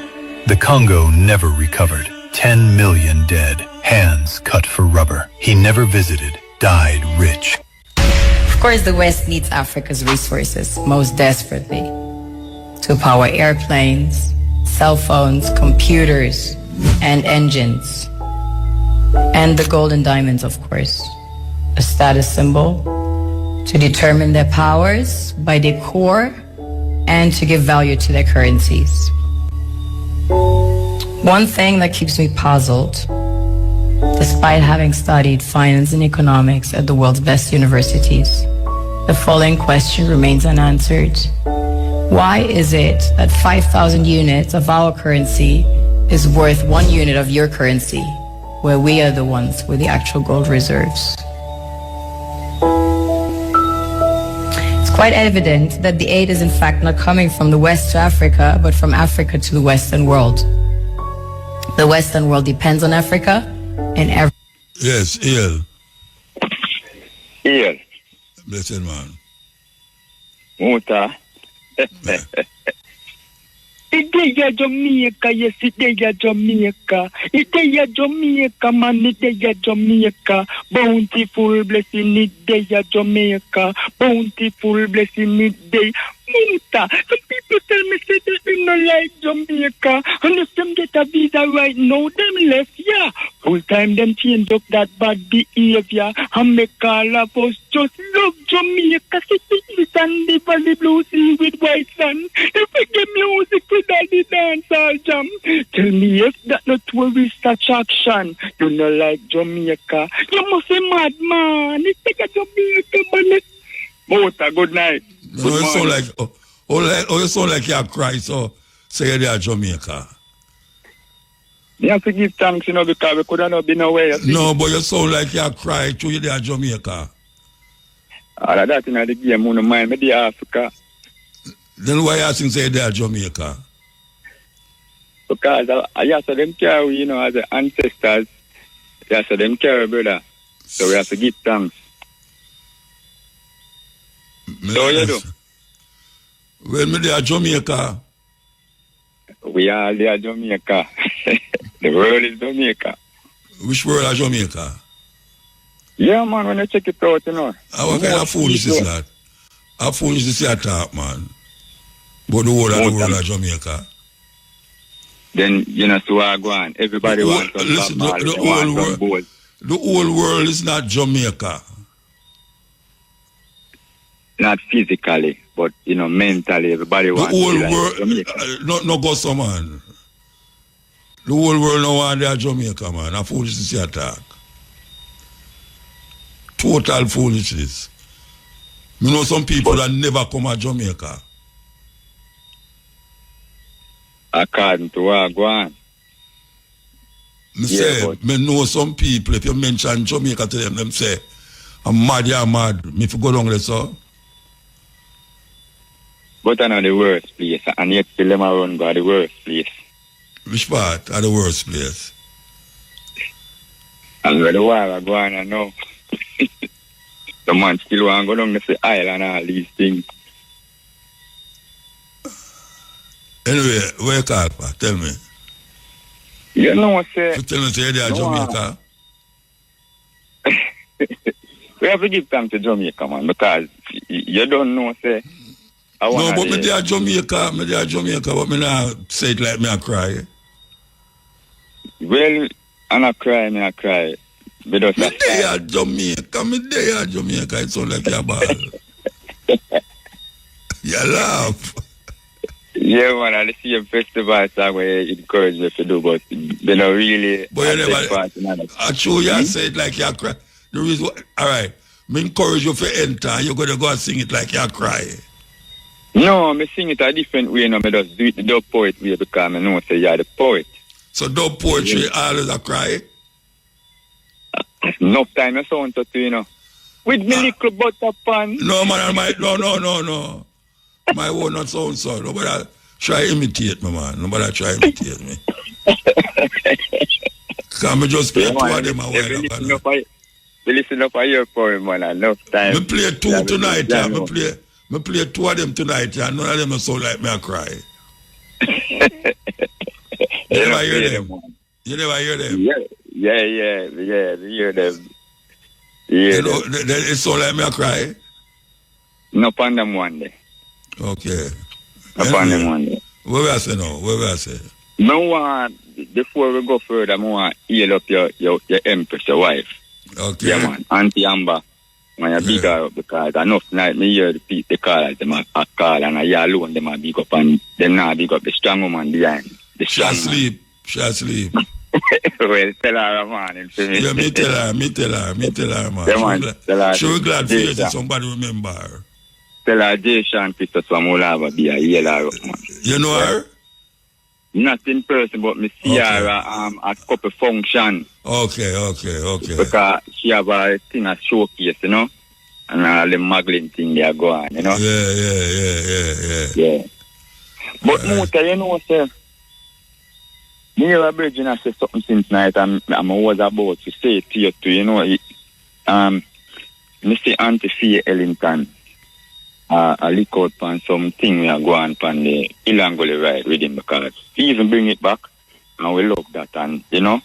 The Congo never recovered. 10 million dead. Hands cut for rubber. He never visited. Died rich.
Of course, the West needs Africa's resources most desperately to power airplanes, cell phones, computers, and engines. And the gold and diamonds, of course. A status symbol to determine their powers by their core and to give value to their currencies. One thing that keeps me puzzled, despite having studied finance and economics at the world's best universities, the following question remains unanswered. Why is it that 5,000 units of our currency is worth 1 unit of your currency, where we are the ones with the actual gold reserves? It's quite evident that the aid is in fact not coming from the West to Africa, but from Africa to the Western world. The Western world depends on Africa and every...
Yes, ill.
Ill.
Blessed man.
Muta. It day Jamaica, yes, it day Jamaica. It day Jamaica, man, it day Jamaica. Bountiful blessing, it day Jamaica. Bountiful blessing, it day. Muta, some people tell me say that they don't like Jamaica. And if them get a visa right now, them left, yeah. Full time them change up that bad behavior. And make all of us just love Jamaica. City East and the Valley Blue Sea with white sand. If we get music with all the dance all jam. Tell me if that not tourist attraction. You know like Jamaica. You must be mad, man. It's like a Jamaica, man. Muta, good night.
No, you sound like you cry, so say you're there Jamaica.
You have to give thanks, because we could have not been away.
No, but you sound like you cry to you there Jamaica.
That's in the game, I mind, me there Africa.
Then why you think say you're there Jamaica?
Because I saw them carry, as the ancestors. I saw them carry, brother. So we have to give thanks. So you do?
When me there Jamaica.
We are there Jamaica. The world is Jamaica.
Which world is Jamaica?
Yeah, man, when you check it out,
What kind of foolish is that? How foolish is that talk, man? But the whole of the world is Jamaica.
Then, so I go on. Everybody wants to
listen, the whole world is not Jamaica.
Not physically, but mentally, everybody wants
the whole
to be
world. No go so, man. The whole world no want to Jamaica, man. A foolishness attack. Total foolishness. You know some people that never come to Jamaica.
According to what I go on.
Me know some people, if you mention Jamaica to them say, I'm mad, you're mad. Me if you go down there, so.
But I know the worst place, and yet still them around go the worst place.
Which part are the worst place?
And where the war I go on, I know. The man still want to go down to the island and all these things.
Anyway, where you call for? Tell me.
You know, say...
You tell me say you're Jamaica?
We have to give thanks to Jamaica, man, because you don't know, say...
No, but me there Jamaica, but me not say it like me I cry.
Well, I not cry, me I cry.
Me there Jamaica, it sound like you're bad. You laugh.
Yeah, man, I see a festival song where you encourage me to do, but they don't really...
But you never... I show you say it like you cry. The reason... Alright, me encourage you to enter, you're going to go and sing it like you cry.
No, me sing it a different way, me just do it the dub poet way because I know say you're the poet.
So dub poetry always a cry?
Enough time I sound to with me little butter pan.
No, man, no. My word not sound so. Nobody try imitate me, man. Nobody try imitate me. Can me just play two of them a while.
Listen up for your poem, man. Enough time.
Me play two tonight, yeah. Me play two of them tonight, yeah. None of them are so like me I cry. You never hear them? You never hear them?
Yeah, hear them.
You know, it's so like me I cry?
No upon them one day.
Okay.
Upon them one day.
What will I say now? What will I say?
I want, before we go further, I want to heal up your empress, your wife.
Okay.
Yeah, man. Auntie Amber. Man, I big her up because enough night me hear the people they call them a call and I alone them a big up and them not big up the strong woman behind.
She asleep.
Well, tell her, man.
Yeah, me tell her, man.
Yeah, man.
She will glad to hear that somebody remember her.
Tell her Jay Sean Christos from Olava be a heal her up, man.
You know her?
Not in person, but me see her at couple function.
Okay.
Because she have a thing a showcase, And all the muggling thing they are going, Yeah. But Muta, sir, me hear a virgin I say something since night and I was about to say it to you too, me say Auntie Fee Ellington. I look out on something we are going on the Ilangole ride with him because he even bring it back and we love that and you know.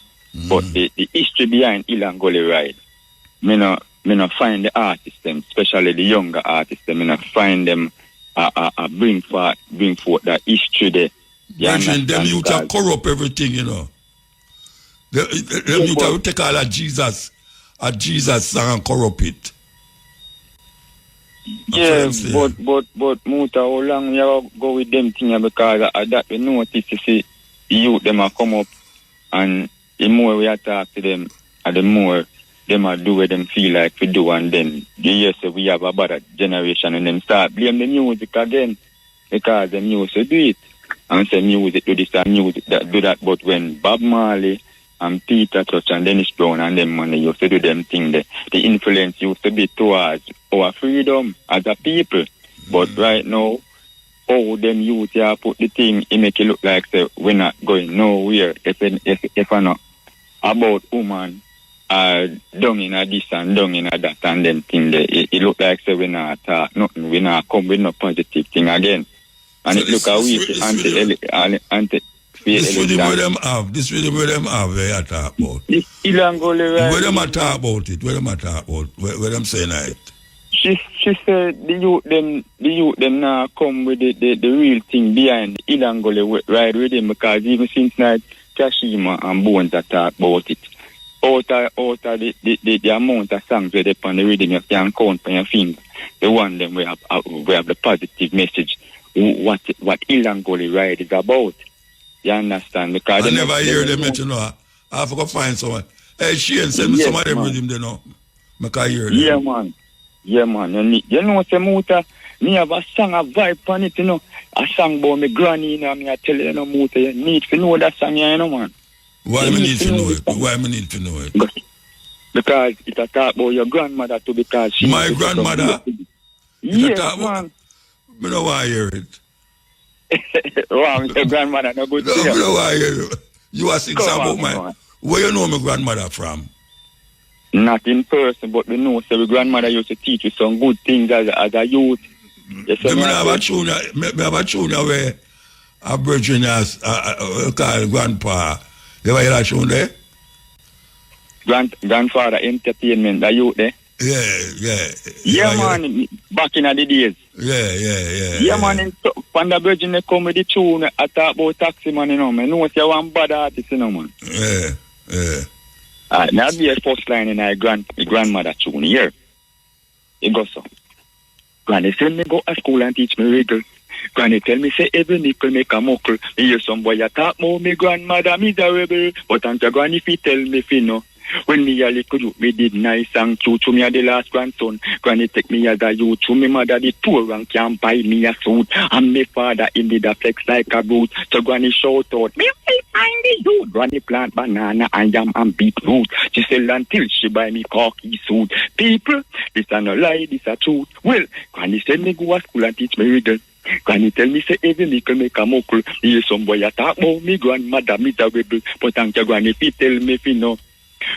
But the history behind Ilangole ride, me no find the artists them, especially the younger artists them, me no find them bring forth that history there.
Mention them youth are corrupt everything, you know. Them youth will take all of Jesus song and corrupt it.
Yeah, but Muta, how long you go with them things because that we notice you see the youth them a come up and the more we talk to them and the more them a do what them feel like we do and then the years we have a better generation and them start blame the music again because the music do it and say music do this and music that do that, but when Bob Marley and Peter Touch and Dennis Brown and them money used to do them thing there, the influence used to be towards our freedom as a people. But right now, how them youth here put the thing, it make it look like say we're not going nowhere if we're not about woman down in a this and down in a that and them thing there. It look like say we're not nothing, we're not come with no positive thing again. And so it look how we anti this rhythm where them have, where they talk about.
Ilangole right. Where them talk about it, where them saying it.
She said the youth them now come with the real thing behind Ilangole ride with him because even since night Kashima and Bones that talk about it. Out of the amount of songs where they on the rhythm you can count on your fingers. The one them we have the positive message what Ilangole ride is about. You understand? Because
I never hear them, you know. I have to find someone. Hey, Shane, send me some of them rhythm, you know. I can hear them.
Yeah, man. You know, say Muta, me have a song, a vibe on it, you know. A song about my granny, you know, me I tell you, Muta, you need to know that song, you know, man.
Why me need to know it? Why me need to know it?
Because it a talk about your grandmother too, because she...
My grandmother?
Yes, man.
I don't want to hear it.
Wow, your grandmother no good.
No, I don't want to hear it. You are saying something about my... Where you know my grandmother from?
Not in person, but we know so my grandmother used to teach you some good things as a youth.
I have a tune where a virgin has called grandpa. You ever hear that tune there?
Grandfather Entertainment, the youth there? Yeah, man, back in the days. Yeah, man, when the virgin they come with the tune, I talk about taxi man, you know, man. No, it's one bad artist, you know, man. Now be a first line in my grandmother tune here. It goes so. Granny send me go to school and teach me wriggle. Granny tell me say every nickel make a muckle. Me hear some boy a talk more me grandmother miserable. But until granny fi tell me fi no. When me a little youth, me did nice and cute to me a the last grandson. Granny take me as a youth to me mother the poor and can't buy me a suit. And me father him did a flex like a brute. So granny shout out, me will find the youth. Granny plant banana and yam and beetroot. She sell until she buy me khaki suit. People, this a no lie, this a truth. Well, granny send me go to school and teach me riddle. Granny tell me say every nickel make a muckle. Hear some boy a talk about me grandmother miserable. But thank you granny fi tell me fi no.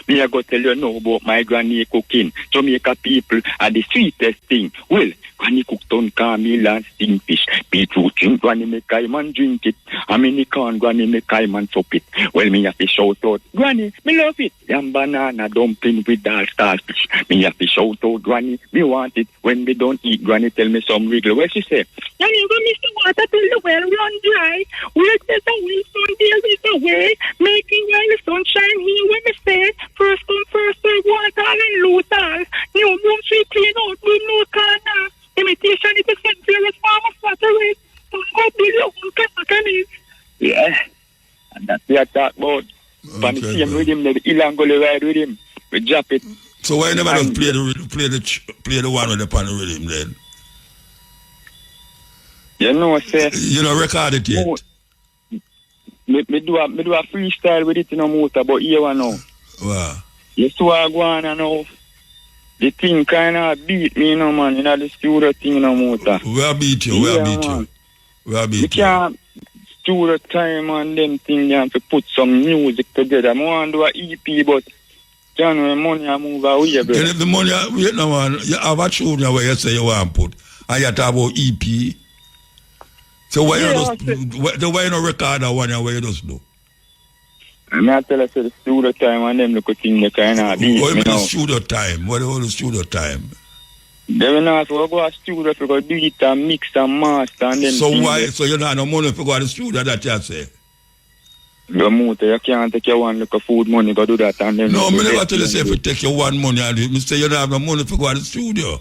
Me I go tell you now about my granny cooking. Jamaica people are the sweetest thing. Well, granny cook ton camel and steam fish. Beetroot drink, granny make man drink it. I mean the corn, granny make man chop it. Well, me have to shout out, granny, me love it. Yam banana dumpling with dark starfish. Me have to shout out, granny, me want it. When me don't eat, granny tell me some wriggle. Well, she say, you need to miss the water till the well run dry. Where there's a wind, sun, there is a way. Making while the sunshine here when me stay. First come first serve, water and loot all. New room tree clean out with no corner. Imitation is a senseless farmer saturate. So go build your own companies. Yeah. And that's what I talk about. From the same rhythm, the Ilangole ride with him. We drop it.
So why never just play the one with the pan rhythm then?
You know, say...
You know, record it yet?
Me do a freestyle with it in a motor, but here one now.
Wow.
You see what I go on now? The thing kind of beat me, you know, man. You know, the studio thing in a motor.
Where beat you? You
can't studio time and them thing, you have to put some music together. I want to do an EP, but January money I move away, bro.
And if the money, you know, man, you have a tune where you say you want to put, And you talk about EP. So why you not record that one and why you just do?
I tell us the studio time and them look at things they kind of beat.
What do you mean the studio time? What is the studio time?
They will not go to studio to go do it and mix and master and then.
So why? So you don't have no money to go to the studio, that you say?
The motor, you can't take your one look of food money, go do that and then.
No, I never tell you say if you take your one money and you say you don't have no money to go to the studio.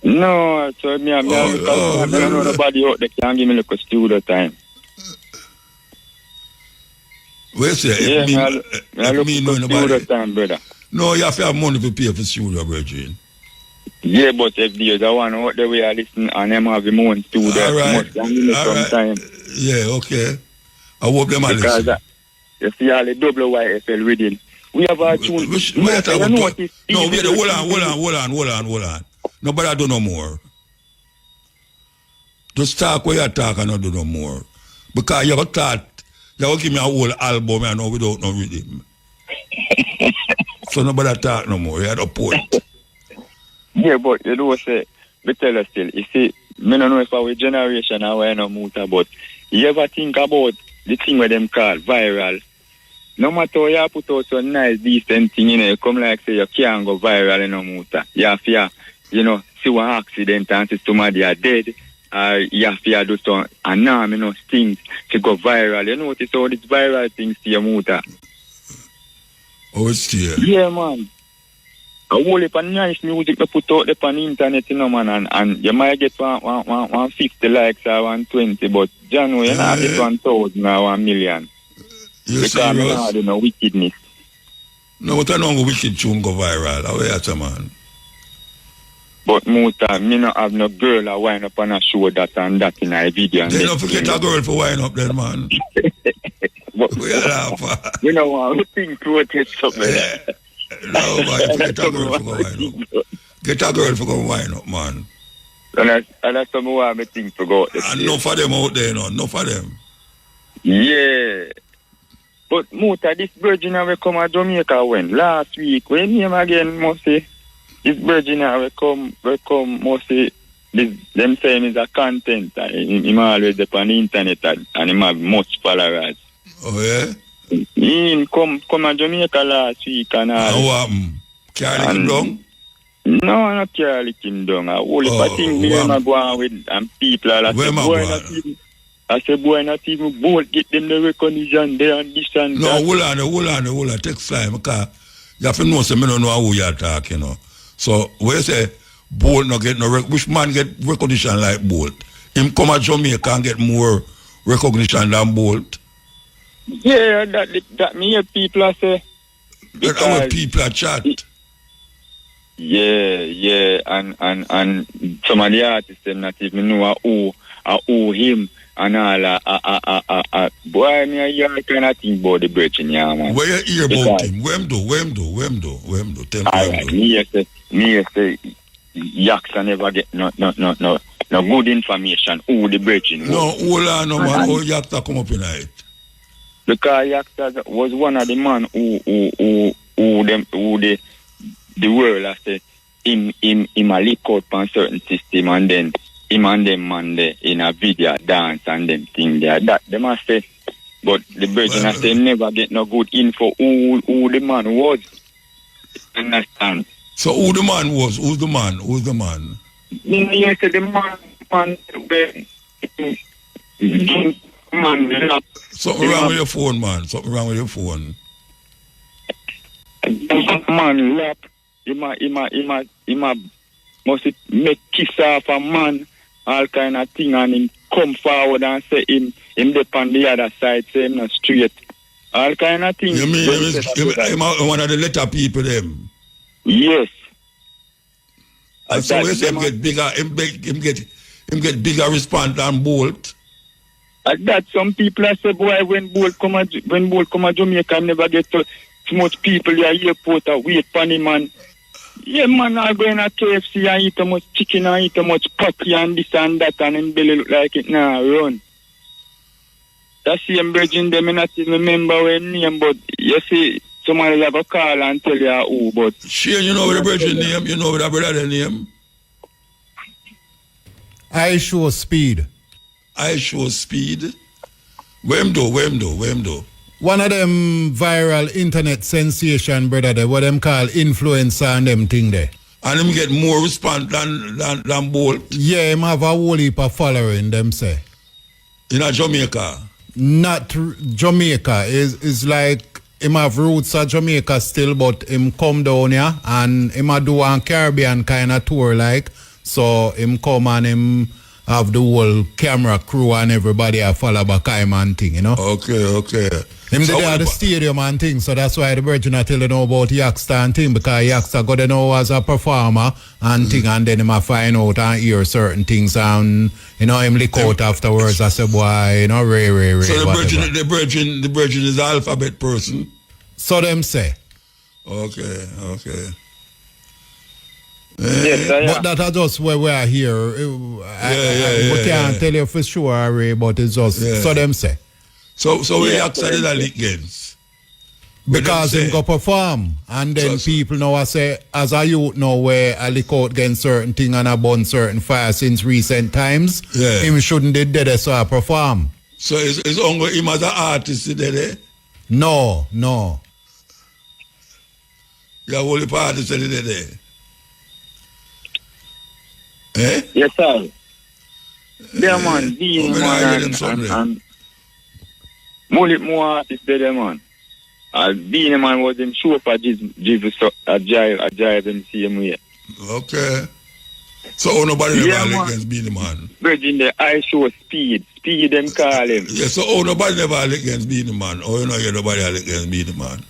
No, so I don't know nobody out there can give me look a studio time.
What you say?
Yeah, I look for studio time, brother.
No, you have to have money to pay for studio, Virgin.
Yeah, but if there's a one out there where I listen and them have them own studio, sometime.
Yeah, okay. I hope them are listening.
Because you see all the WYFL reading. We have our tune.
Hold on. Nobody do no more. Just talk where you talk and not do no more. Because you thought, you will give me a whole album and know without no rhythm. So nobody talk no more. You had a point.
Yeah, but you know, say, we tell us still, you see, I don't know if our generation or why no muta, but you ever think about the thing where them call viral? No matter how you put out some nice, decent thing, you come like say you can't go viral in no muta. You have to, see one accident and see somebody are dead, or you have to do some things to go viral. You notice all these viral things to your muta.
Oh, it's here.
Yeah, man. A whole heap of nice music to put out on the internet, man, and you might get 150 likes or 120, but January, you not get 1,000 or 1 million. Because I don't know wickedness.
No, but I know wicked tune go viral. How is it, man?
But Muta, me not have no girl a wind up on a show that and that in a video.
They don't forget a girl for wind up then, man. We laugh.
You know what? I think to get something.
No, man, get a girl for go wind up. Get a girl for go wind up, man.
And that's some more I think to go.
And enough of them out there, enough of them.
Yeah. But Muta, this virgin will come to Jamaica when? Last week. When him again, must say, this virgin will come, must say, them saying is a content. Him always on the internet and him have much followers.
Oh, yeah?
He come to Jamaica last week and all.
What happened? Carry him down?
No, not carry him down. I only think me go on with and people are like, I said, boy, not even both get them the recognition there and this and
that.
No,
hold on. Take time, because you have to know, so I don't know who you are talking, So, when you say, Bolt not get no which man get recognition like Bolt? Him come to Jamaica and get more recognition than Bolt?
Yeah, that me hear people are say.
That's how people are chat.
Yeah, and some of the artists them not even know who him. And all, boy, me hear kind of thing about the Virgin, yeah, man.
Where you hear about him? Where him do? Tell me
where him do. Me say, Yaksa never get no good information who the Virgin was.
No, hold on, no man, how Yaksa come up in it?
Because Yaksa was one of the man who the world has said, him a leak out on certain system and then him and them man there in a video dance and them thing there. That they must say, but the Virgin has say never get no good info who the man was. Understand?
So who the man was? Who's the man?
Yes, the man.
Something wrong with your phone, man.
Man lap. He must make kiss off a man. All kind of thing, and him come forward and say him dip on the other side, say him not straight. All kind of things.
You mean him one of the letter people them?
Yes.
And so we say him get bigger response than Bolt.
At that some people say, boy, when Bolt come to Jamaica, never get too much people at the airport wait for him, man. Yeah, man, I go in a KFC and eat too much chicken and eat too much patty and this and that and him belly look like it now run. That same Virgin them, I not even remember when name, but you see, somebody like a call and tell you who, but...
Sure, you know what the Virgin name? You know what the brother name?
Ishowspeed.
Ishowspeed. Where him do?
One of them viral internet sensation, brother, there, what them call influencer and them thing there.
And him get more response than Bolt.
Yeah, him have a whole heap of following, them say.
In a Jamaica?
Not Jamaica. Is like him have roots at Jamaica still, but him come down here and him a do a Caribbean kind of tour like. So him come and him have the whole camera crew and everybody a follow back him and thing, you know?
Okay.
Him
so
did at the stadium and thing, so that's why the Virgin are telling know about Yaxter and thing, because Yaxter got to know as a performer and thing, and then him a find out and hear certain things and, you know, him lick out afterwards. I say, boy, you know, Ray.
So the Virgin is an alphabet person?
So them say.
Okay.
Yes,
but that are just where we are here. We can't tell you for sure, Ray, but it's just, so them say.
So we Yaxter did a lick against?
Because him go perform, and then people know I say, as a youth know where I lick out against certain thing and I burn certain fire since recent times, him shouldn't did that, so I perform.
So is only him as an artist did it?
No.
You have only artists did it? Eh?
Yes, sir. Yeah, man. And more artists there, man. Being man was in show for Jesus a jive in the same way.
Okay. So nobody never against Beanie Man.
Virgin the Ishowspeed. Speed them call him.
Yeah, so nobody never against Beanie Man. Or you know you nobody against Beanie Man.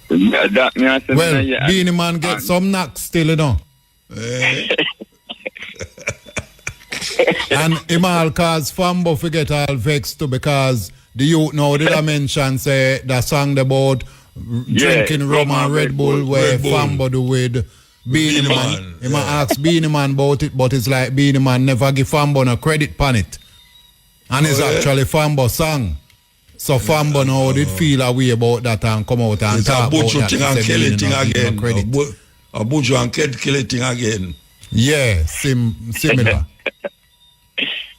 That me I say,
well, Beanie Man get some knocks still, you know. And him all cause Fambo forget all vexed too, because the youth now did I mention say the song about drinking rum and Red Bull where Fambo do with Beanie Man. Him ask Beanie Man about it, but it's like Beanie Man never give Fambo no credit on it. And it's actually Fambo song. So Fambo now did feel a way about that and come out and talk about that.
A Buju and Kelly thing again.
Yeah, similar.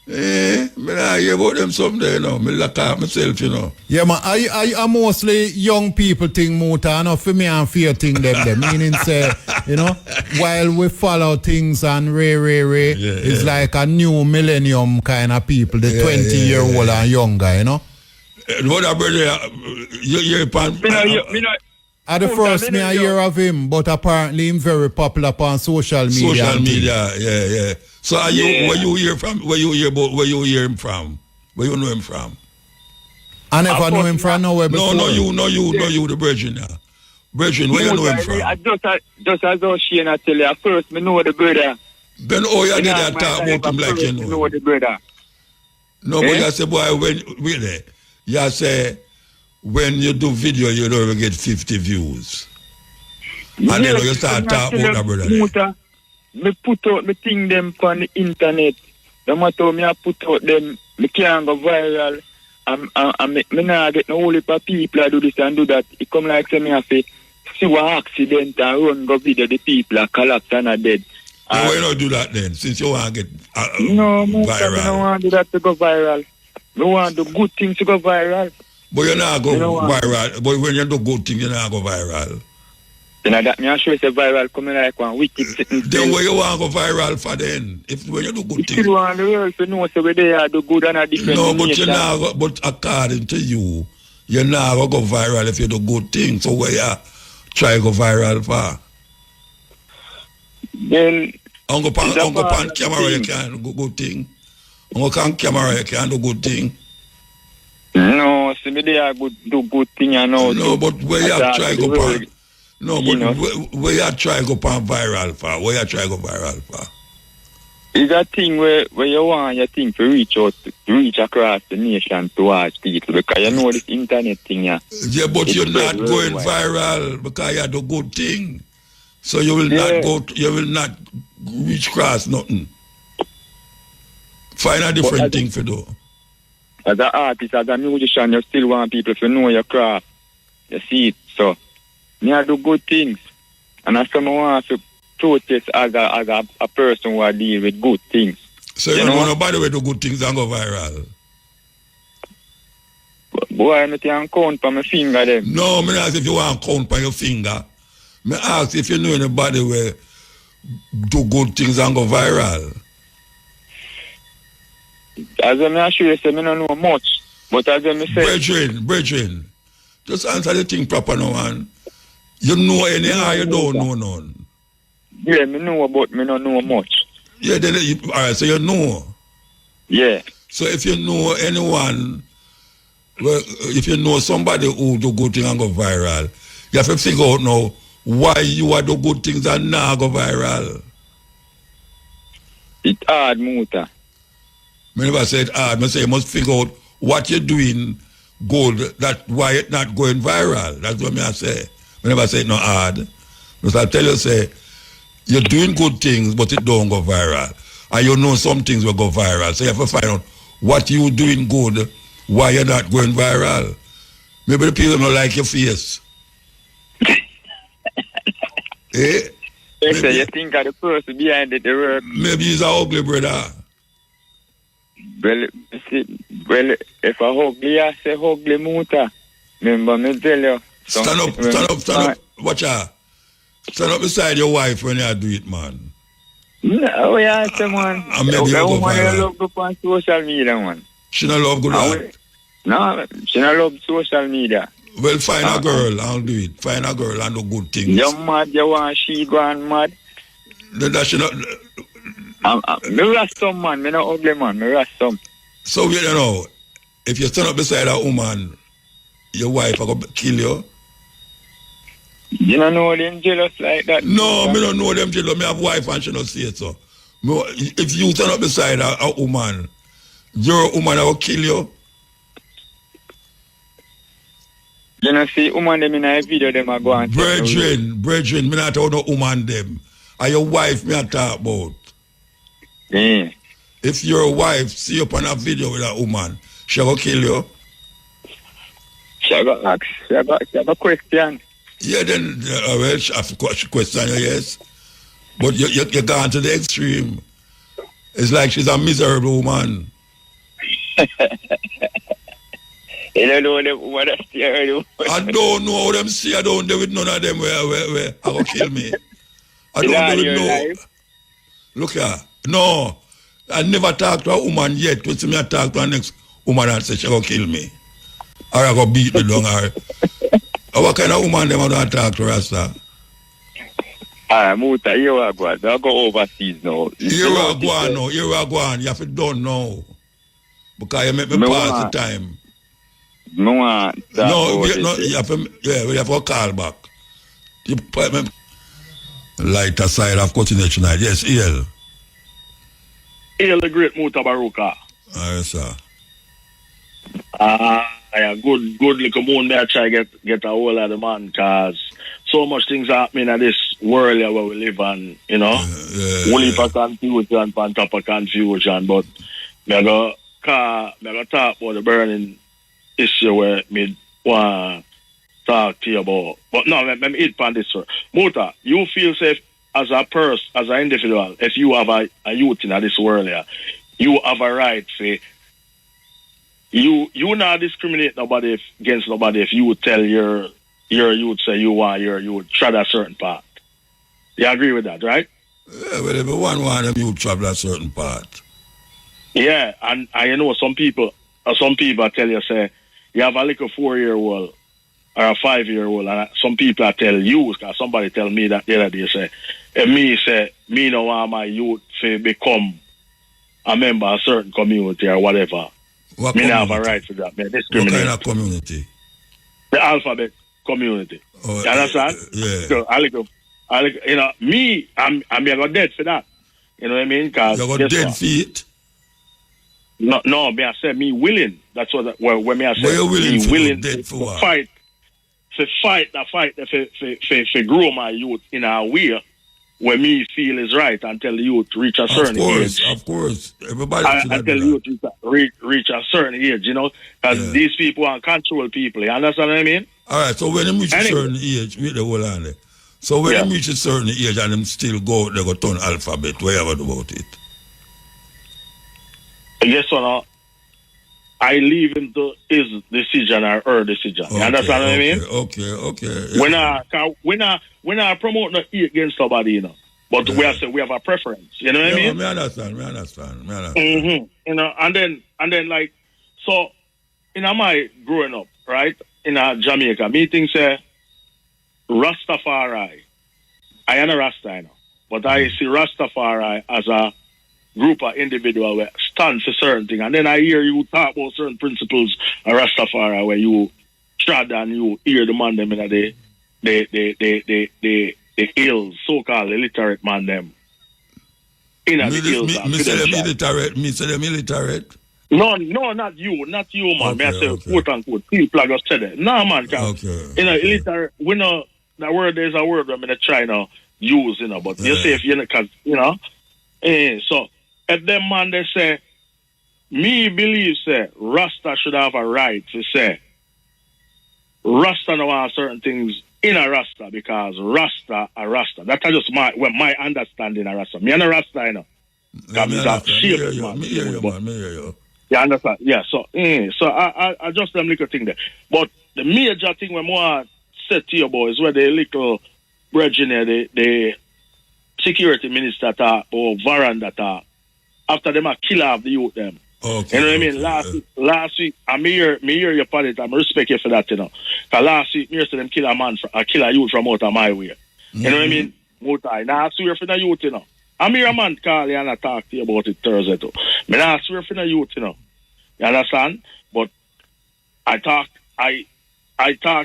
I hear about them someday, you know. I look at myself, you know.
Yeah, man, I mostly young people think Muta, no, for me and fear thing them. Meaning say, you know, while we follow things and Ray, it's like a new millennium kind of people, the 20-year-old and younger, you know.
What brother, you're
at the first me I hear of him, but apparently him very popular on social media.
Social media, yeah. So are you where you hear from? Where you hear him from? Where you know him from?
I never know him from nowhere before.
No, you, the Virgin now. Virgin, where you know him from?
Just as though she and I tell you, at first me know the brother.
Then you did that talk about him like you know
the brother.
No, but you say, boy, when you say when you do video, you don't even get 50 views. And then you start talking about that brother.
Me put out me thing them on the internet. No matter me I put out them, me can't go viral. Me not get no whole heap of people I do this and do that. It come like say me have to see what accident and run go video the people are collapsed and are dead.
Why you not do that then? Since you want to get
no,
viral.
I don't want to do that to go viral. I want the good things to go viral.
But you're not go viral. But when you do good things, you're not go viral.
Then that me sure say viral coming like one wicked sitting.
Then where you want to go viral for then? If when you do good things.
You want the world to know so where they are do good and a different.
No, but you not. But according to you, you're not gonna go viral if you do good things. So where you try to go viral for?
Then
on pan camera you can't do good thing. On camera you can't do good thing.
No, see me they are do good thing and all.
No, but where you try to go pan. No, but where you try to go pan viral for? Where you try to go viral for?
It's a thing where you want your thing to reach out, to reach across the nation to watch people, because you know this internet thing, yeah.
Yeah, but you're not going viral because you do good thing. So you will not reach across nothing. Find a different thing to do.
As an artist, as a musician, you still want people to know your craft. You see it, so me I do good things. And as someone wants to protest as a person who deal with good things.
So you don't know nobody will do good things and go viral?
Boy, I can't count on my finger them.
No, I ask if you want to count on your finger. I ask if you know anybody will do good things and go viral.
As I'm sure you say, I don't know much. But as I say...
Brethren, just answer the thing proper now, man. You know any or you don't know none?
Yeah, I know, but I don't know much.
Yeah, then all right, so you know.
Yeah.
So if you know anyone, well, if you know somebody who do good things and go viral, you have to figure out now why you are do good things and not go viral.
It's hard, Muta.
I never said hard. I say you must figure out what you're doing good, that why it's not going viral. That's what I say. I never say it no hard. Because I tell you, say, you're doing good things, but it don't go viral. And you know some things will go viral. So you have to find out what you doing good, why you're not going viral. Maybe the people don't like your face. Eh?
So you think of the person behind it, the work.
Maybe he's an ugly brother.
Well, if I ugly, I say ugly, Muta. Remember me tell you.
Stand up. Watch out. Stand up beside your wife when you do it, man.
No, yeah, man.
Maybe you go viral.
Love go on social media, man.
She not love good art.
No, she not love social media.
Well, find a girl and do it. Find a girl and do good things.
You're mad, you want she gone mad?
That she not...
Me rastum, man. Me not ugly, man. Me rastum.
So, you know, if you stand up beside a woman, your wife will kill you?
You don't know them jealous like that?
No, me don't know them jealous. Me have wife and she don't say it so. If you stand up beside a woman, your woman will kill you?
You know, see, woman them in a video, them are going to...
Brethren, me not talk no woman them. And your wife me not talk about.
Yeah.
If your wife see you on a video with a woman, she will kill you?
She got ask. She have a question.
Yeah, then, well, she have to question you, yes. But you're gone to the extreme. It's like she's a miserable woman.
You don't know them woman that stare you.
I don't know how them see. I don't do with none of them where I will kill me. I don't do with no. Look here. No. I never talked to a woman yet. When see me I talk to a next woman and say she will kill me. Or I go beat me down her. What kind of woman them I don't talk to, Rasta?
Muta, you are going. Don't go overseas now.
You are going now. You are going. You have to done now. Because you make me pass the time.
No,
you have to call back. You put me lighter side of continuation tonight. Yes, EL.
EL the great Mutabaruka.
Yes, sir.
Yeah, good little moon there try get a hold of the man, cause so much things happening in this world where we live on, you know. Whole heap of confusion on top of confusion, but me go talk about the burning issue where me want to talk to you about. But no, let me hit on this one. Muta, you feel safe as a person, as an individual, if you have a youth in this world here, you have a right to you not discriminate nobody against nobody if you would tell your youth say you would tread a certain path. You agree with that, right?
Yeah, but everyone want them you travel a certain path.
Yeah, and you know some people tell you say you have a little 4-year-old or a 5-year-old, and some people I tell you, because somebody tell me that the other day say, if me no want my youth to become a member of a certain community or whatever.
What
me not have a right to that. Me discriminate.
What kind of community?
The alphabet community.
Oh,
you understand?
Yeah.
So you know, me, I'm going dead for that. You know what I mean? Cause
you got dead feet?
No, me I said me willing. That's what when me I said
me
willing
to
fight. To grow my youth in a way where me feel is right until the youth reach a certain age.
Of course. Everybody
until the youth reach a certain age, you know? Because these people are control people. You understand what I mean?
All right, so when they reach a certain age, wait the whole hand. So when they reach a certain age and them still go, they go turn alphabet, what you ever do about it?
guess what? I leave him to his decision or her decision. You understand what I mean?
Okay. Yeah.
When I promote not hate against somebody, you know. But we have a preference. You know what I mean?
Me understand.
Mm-hmm. You know, and then like, so in my growing up, right, in Jamaica, me think say Rastafari. I am a Rasta, you know, but I see Rastafari as a group of individuals that stand for certain things. And then I hear you talk about certain principles of Rastafari where you trod and you hear the man them in the hills, so-called illiterate man them. In the hills.
Me say them illiterate.
No, not you, man. Me I say, quote unquote, people are just said it. No, man, illiterate, we know that word is a word I'm going to try now use, you know, but you say if you know, because, you know, so if them man they say, me believe say Rasta should have a right to say Rasta know want certain things in a Rasta because Rasta a Rasta. That's just my understanding of Rasta. Me and a Rasta, you know.
Me hear you.
You understand? Yeah, so I just them little thing there. But the major thing we want to say to you boys where the little brethren there, the security minister talk or Varanda talk after them a kill off the youth them.
Okay,
you know what I mean? Last week, I me hear your palette, I respect you for that, you know. Because last week, me hear them kill a youth from out of my way. You know what I mean? Mutai. Now I swear for the youth, you know. I hear a man call you and I talk to you about it Thursday too. Me now I swear for the youth, you know. You understand? But I talk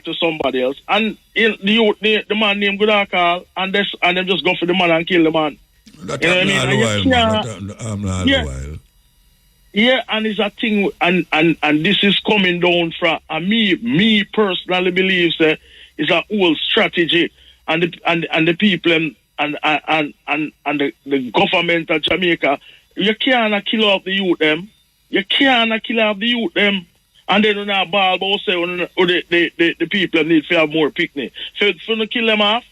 to somebody else and the man named good call and them just go for the man and kill the man.
That you know what I mean? I'm not a while.
Yeah, and it's a thing, and this is coming down from me personally believe that it's a whole strategy, and the people and the government of Jamaica, you can't kill off the youth them, and then on a ball, but say the people need to have more picnic, so to kill them off.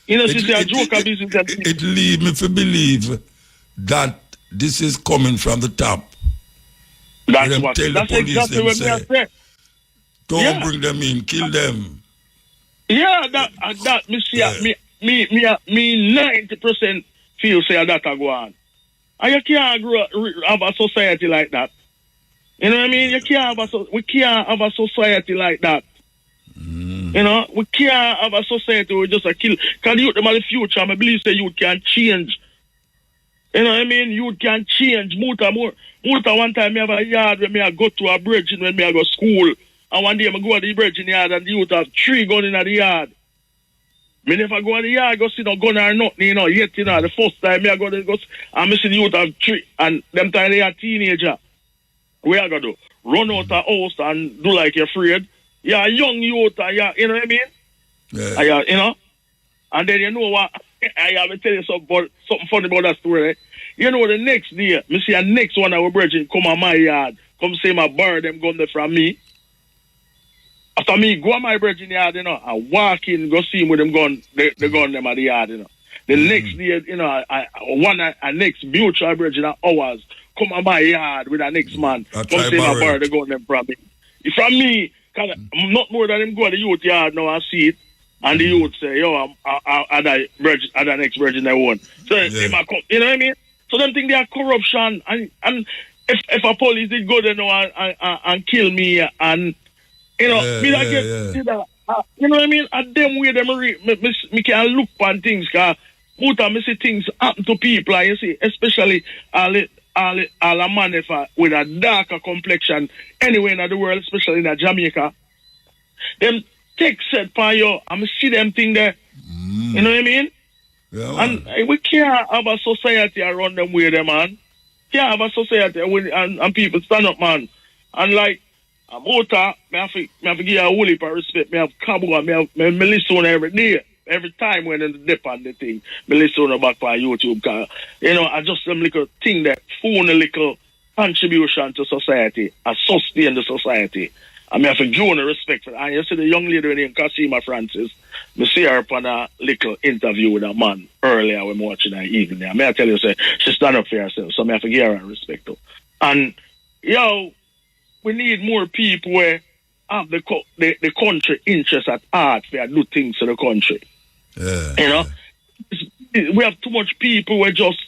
You know, it's a joke of business.
It leads me to believe that this is coming from the top.
That's exactly what I said.
Don't bring them in, kill them.
Yeah, that me see me 90% feel say that a go on. And you can't have a society like that. You know what I mean? We can't have a society like that. You know, we can't have a society where we just a kill. Because youth them are the future. I believe say youth can change. You know what I mean? Youth can change. Muta one time me have a yard when me I go to a bridge when me I go school. And one day I go to the bridge in the yard and the youth have 3 guns in the yard. Me never go in the yard, go see no gun or nothing, you know, yet, you know, the first time me I go and me see the youth have 3 and them time they are teenager. Where I go do? Run out the house and do like you're afraid. You're a young youth, you know what I mean?
Yeah.
You know? And then you know what? I have to tell you something funny about that story. Eh? You know, the next day, me see a next one our brethren come on my yard, come say my bird them gun there from me. After me go on my brethren yard, you know, I walk in, go see him with them gun, the gun them at the yard, you know. The next day, you know, a next mutual brethren at hours come on my yard with a next man, come say my bird, they gun them from me. From me, cause not more than him go to the youth yard now and see it. And the youth say, yo, I'm the next virgin I want. So they might come, you know what I mean? So them think they are corruption. And if a police did go there now and kill me and, you know, you know what I mean? At them way, me can look on things because me see things happen to people, you see, especially all a man with a darker complexion anywhere in the world, especially in Jamaica. Them take set by you and see them thing there. You know what I mean?
Yeah,
and we can't have a society around them way there, man. Can't have a society and people stand up, man. And like Mota, me have to give you a whole heap of respect. Me have Cabo, me listen every day. Every time when I dip on the thing, me listen back on YouTube. Cause, you know, I just some little thing that phone a little contribution to society and sustain the society. I mean, I have to give her respect for that. And you see the young lady named Kasima Francis, I see her upon a little interview with a man earlier when I'm watching her evening. I may tell you, say, she stand up for herself, so I have to give her respect too. And, we need more people where have the country interest at heart for do things to the country.
Yeah.
We have too much people where just,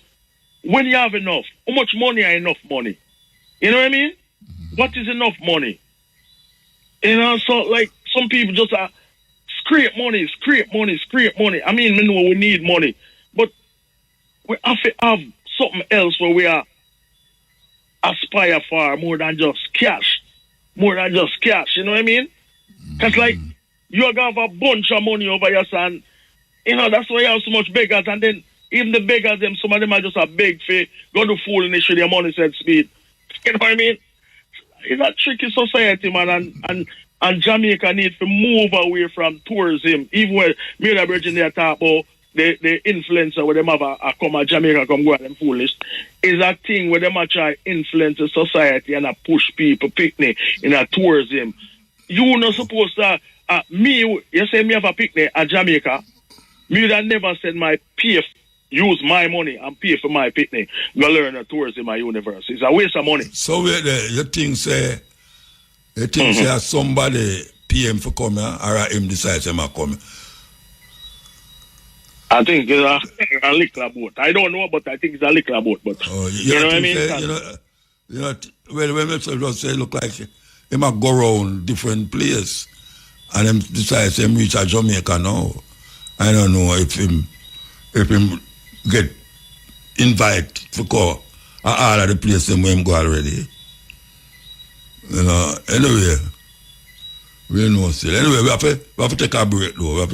when you have enough, how much money are enough money? You know what I mean? What is enough money? So like some people just scrape money. I mean, we know we need money, but we have to have something else where we are aspire for more than just cash. You know what I mean? Because like you have a bunch of money over your son. That's why you have so much beggars, and then even the beggars, some of them are just a beg for go to foolishness with their money said speed. You know what I mean? It's a tricky society, man, and Jamaica needs to move away from tourism. Even when Mutabaruka they talk about the influencer where them have a come at Jamaica come go and them foolish, is a thing where them try influence the society and push people picnic in a tourism. You not supposed to you say me have a picnic at Jamaica. Me would have never said use my money and pay for my picnic. Go learn a tourism in my university. It's a waste of money.
So you think say somebody pay him for coming or him decides him to come?
I think it's a liquor boat. I don't know, but I think it's a liquor boat. But you know what I mean?
When people say look like he might go around different places and him decides him reach a Jamaica now. I don't know if him get invited to go all of the places where him go already. Anyway, we know still. Anyway, we have to take a break though.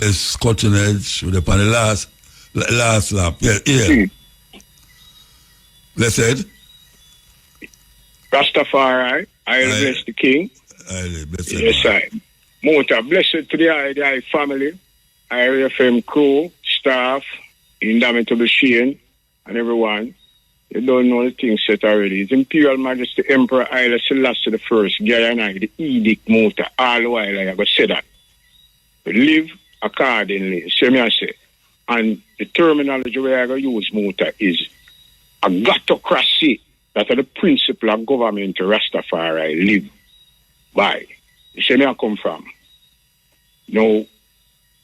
It's cutting edge with the last lap. Yeah. Let's say
Rastafari, I bless the king. Yes, I. Mota, blessed to the I family, IRFM crew, staff, Indomitable Shane, and everyone. You don't know the things set already. His Imperial Majesty Emperor Haile Selassie the First, Guyana, the edict Mota, all the while I go say that. We live accordingly, see me I say. And the terminology where I go use Mota is a gutocracy. That are the principle of government Rastafari live by. You see me I come from. Now,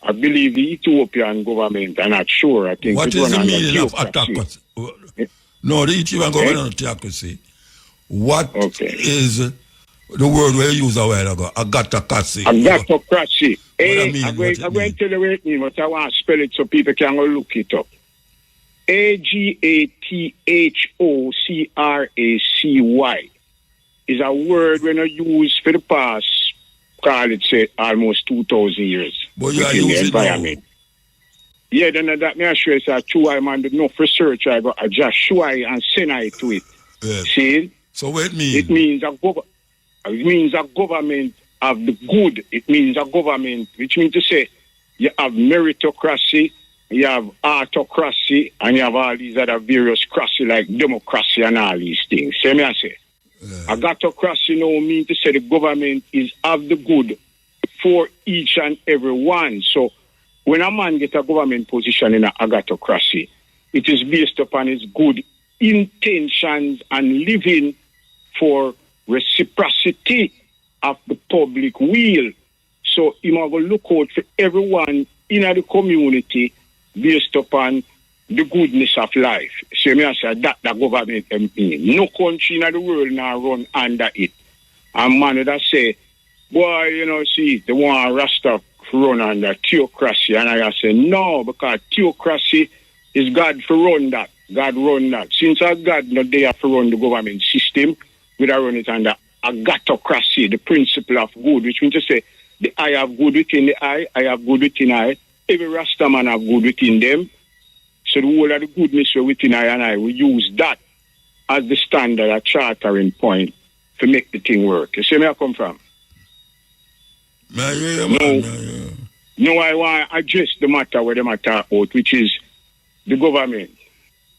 I believe the Ethiopian government, I'm not sure, I think
what is the meaning of autocracy? No, the Ethiopian government autocracy. What is the word we use a while ago? Autocracy.
Autocracy. I'm going to tell you what it means, but I want to spell it so people can go look it up. AGATHOCRACY is a word we not use for the past, call it say, almost 2,000 years.
But you are using the environment.
Yeah, then that me sure it's a true man did enough research. I got a just show and send it to it.
Yes.
See?
So what it means?
It means a government of the good. It means a government, which means to say you have meritocracy, you have autocracy, and you have all these other various cracy like democracy and all these things. See me I say? Autocracy now means to say the government is of the good for each and every one. So when a man gets a government position in an autocracy, it is based upon his good intentions and living for reciprocity of the public will. So he must look out for everyone in the community based upon the goodness of life. So me I say that the government mean. No country in the world now run under it. And man that say, boy, see, they want Rasta run under theocracy. And I say, no, because theocracy is God for run that. God run that. Since our God not there for run the government system, we don't run it under autocracy, the principle of good, which means to say, the I have good within the I have good within I. Every Rasta man have good within them. So the whole of the goodness within I and I, we use that as the standard, a chartering point to make the thing work. You see where I come from? No, I want to address the matter where they matter about, which is the government.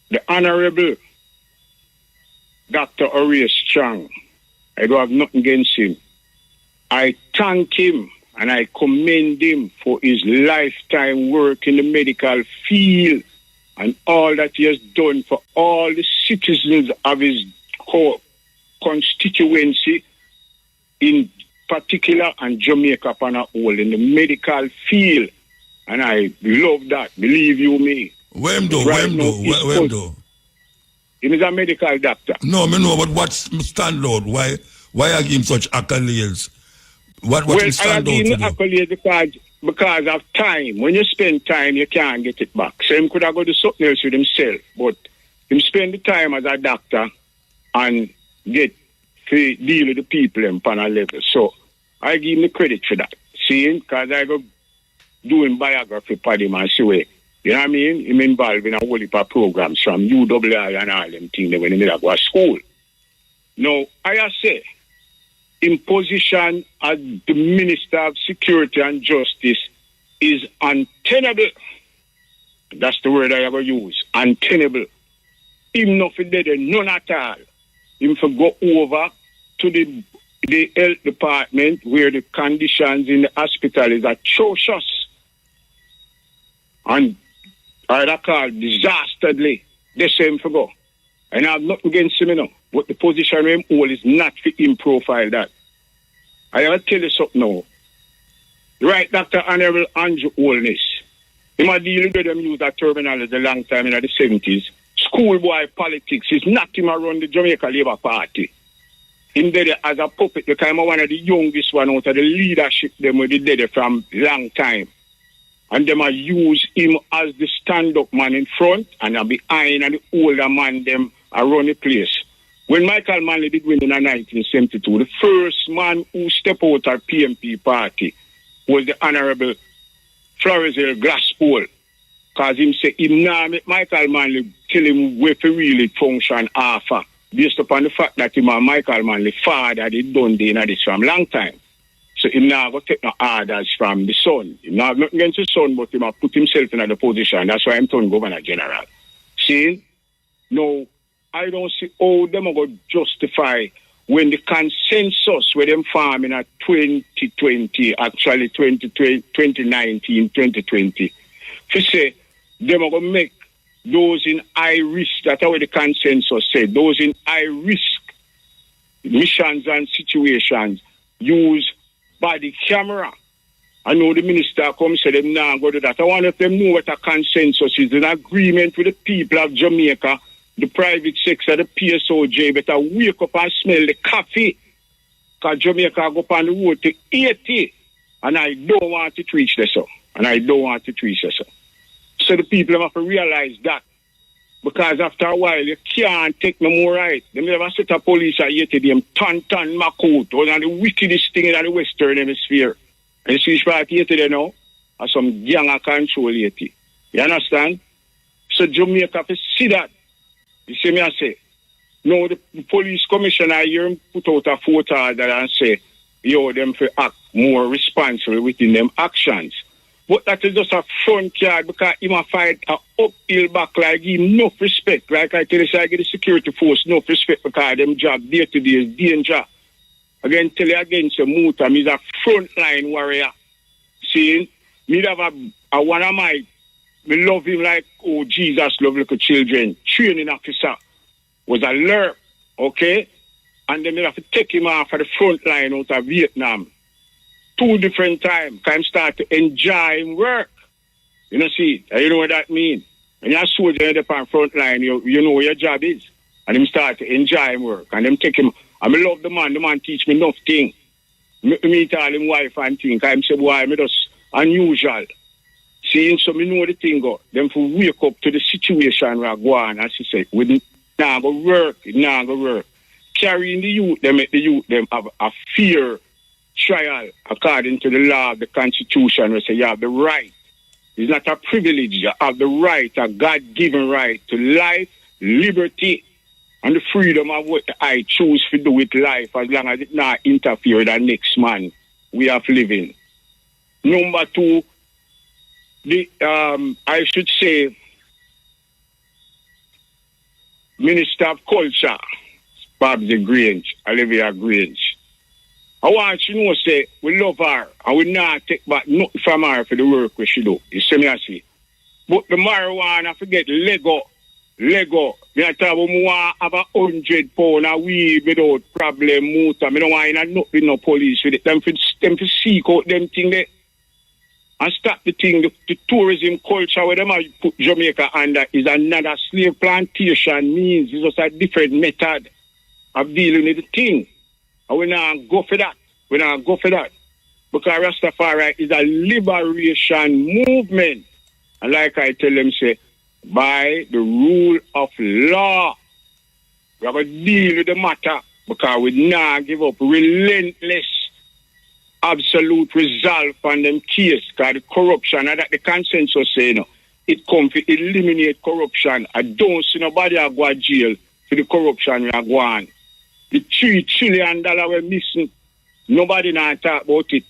The Honorable Dr. Horace Strong, I don't have nothing against him. I thank him and I commend him for his lifetime work in the medical field and all that he has done for all the citizens of his constituency in particular and Jamaica upon a whole in the medical field. And I love that. Believe you me.
Where do?
He is a medical doctor.
No, me know, but what's standout? Why I give him such accolades? What stand out
I give him accolades because of time. When you spend time, you can't get it back. So he could have got to something else with himself, but him spend the time as a doctor and get to deal with the people in panel level. So I give him the credit for that. See, because I go doing biography for him and see where. You know what I mean? Him involved in a whole heap of programs from UWI and all them things when he go to school. Now, I say, in position as the Minister of Security and Justice is untenable. That's the word I ever use. Untenable. Him not for dead, none at all. Him for go over to the health department where the conditions in the hospital is atrocious. And I call disasterdly. They say him for go. And I have nothing against him, you know. But the position of him all is not for him profile that. I have to tell you something now. Right, Dr. Honorable Andrew Holness. He might deal with them use that terminology a long time in the 70s. Schoolboy politics is not him around the Jamaica Labour Party. Him there as a puppet because I'm one of the youngest one out of the leadership them where they did it from long time. And them use him as the stand-up man in front and behind and the older man them around the place. When Michael Manley did win in 1972, the first man who stepped out of PMP party was the Honorable Florizel Glasspool. Because him say, him now make Michael Manley tell him where to really function after, based upon the fact that him and Michael Manley father did done this from long time. So him now go take no orders from the son. Him now not against the son, but him put himself in the position. That's why I'm turned Governor General. See? No, I don't see how them are going to justify when the consensus where them farm in 2020, actually 2019, 2020, to say them are going to make those in high risk, that's how the consensus said, those in high risk missions and situations use body camera. I know the minister comes say them now go to that. I want to let them know what a consensus is, an agreement with the people of Jamaica, the private sector, the PSOJ, better wake up and smell the coffee. Because Jamaica go up on the road to 80. And I don't want to reach this up. So the people have to realize that. Because after a while, you can't take no more right. They never set a police at 80 them ton Makut. One of the wickedest thing in the Western Hemisphere. And you see which part 80 there now? Are some gang of control 80. You understand? So Jamaica have to see that. You see me I say, no, the police commissioner here put out a photo order and say, yo, them for act more responsible within them actions. But that is just a front card because he might fight a uphill back like give enough respect. Like I tell you, I give the security force enough respect because them job day to day is danger. Again, tell you again, so Mutam is a frontline warrior. See, me have a one of my, me love him like, oh, Jesus love little children. Training officer was alert, okay? And then they have to take him off of the front line out of Vietnam. 2 different times. Can start to enjoy him work. You know, see, you know what that means. When you're a soldier in the front line, you know what your job is. And him start to enjoy him work. And them take him, I love the man teach me enough things. Me tell him wife and things. I say, boy, me just unusual. See, so me know the thing go. Them for wake up to the situation where I go on, as she said, with now go work, Carrying the youth, they make the youth them have a fear trial according to the law of the Constitution, where say you have the right. It's not a privilege. You have the right, a God-given right to life, liberty, and the freedom of what I choose to do with life as long as it not interfere with the next man we have living. Number 2, I should say, Minister of Culture, Babsy Grange, Olivia Grange. I want you to know, say, we love her, and we not take back nothing from her for the work we should do. You see me, I see. But the marijuana, forget Lego, Me I tell you, I have £100 a week without problem, Muta. Me don't want nothing no police with it. Them for seek out them thing there. And stop the thing, the tourism culture where them put Jamaica under is another slave plantation means. It's just a different method of dealing with the thing. And we not go for that. We not go for that. Because Rastafari is a liberation movement. And like I tell them, say, by the rule of law, we have to deal with the matter because we not give up relentless, absolute resolve on them case. Because the corruption, and that the consensus say, it comes to eliminate corruption. I don't see nobody go to jail for the corruption we are going. The $3 trillion we're missing, nobody not talk about it.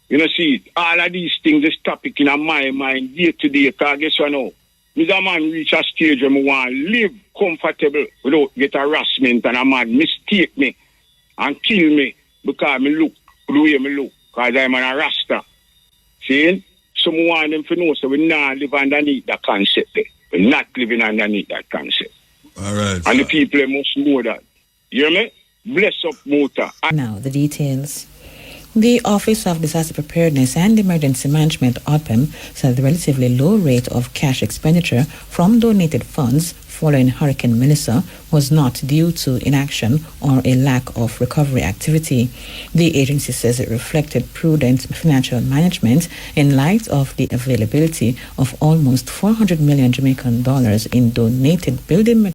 You know, see, all of these things, this topic in my mind, day to day, because guess what now? Mr. Man reach a stage where I want to live comfortable without get harassment and a man mistake me and kill me because me look the way me look, because I'm a Rasta. See? So I want them to know so we not live underneath that concept there. We're not living underneath that concept.
All right.
And the people must know that. You hear me? Bless up, Muta.
Now, the details. The Office of Disaster Preparedness and Emergency Management, ODPEM, said the relatively low rate of cash expenditure from donated funds following Hurricane Melissa was not due to inaction or a lack of recovery activity. The agency says it reflected prudent financial management in light of the availability of almost $400 million Jamaican in donated building materials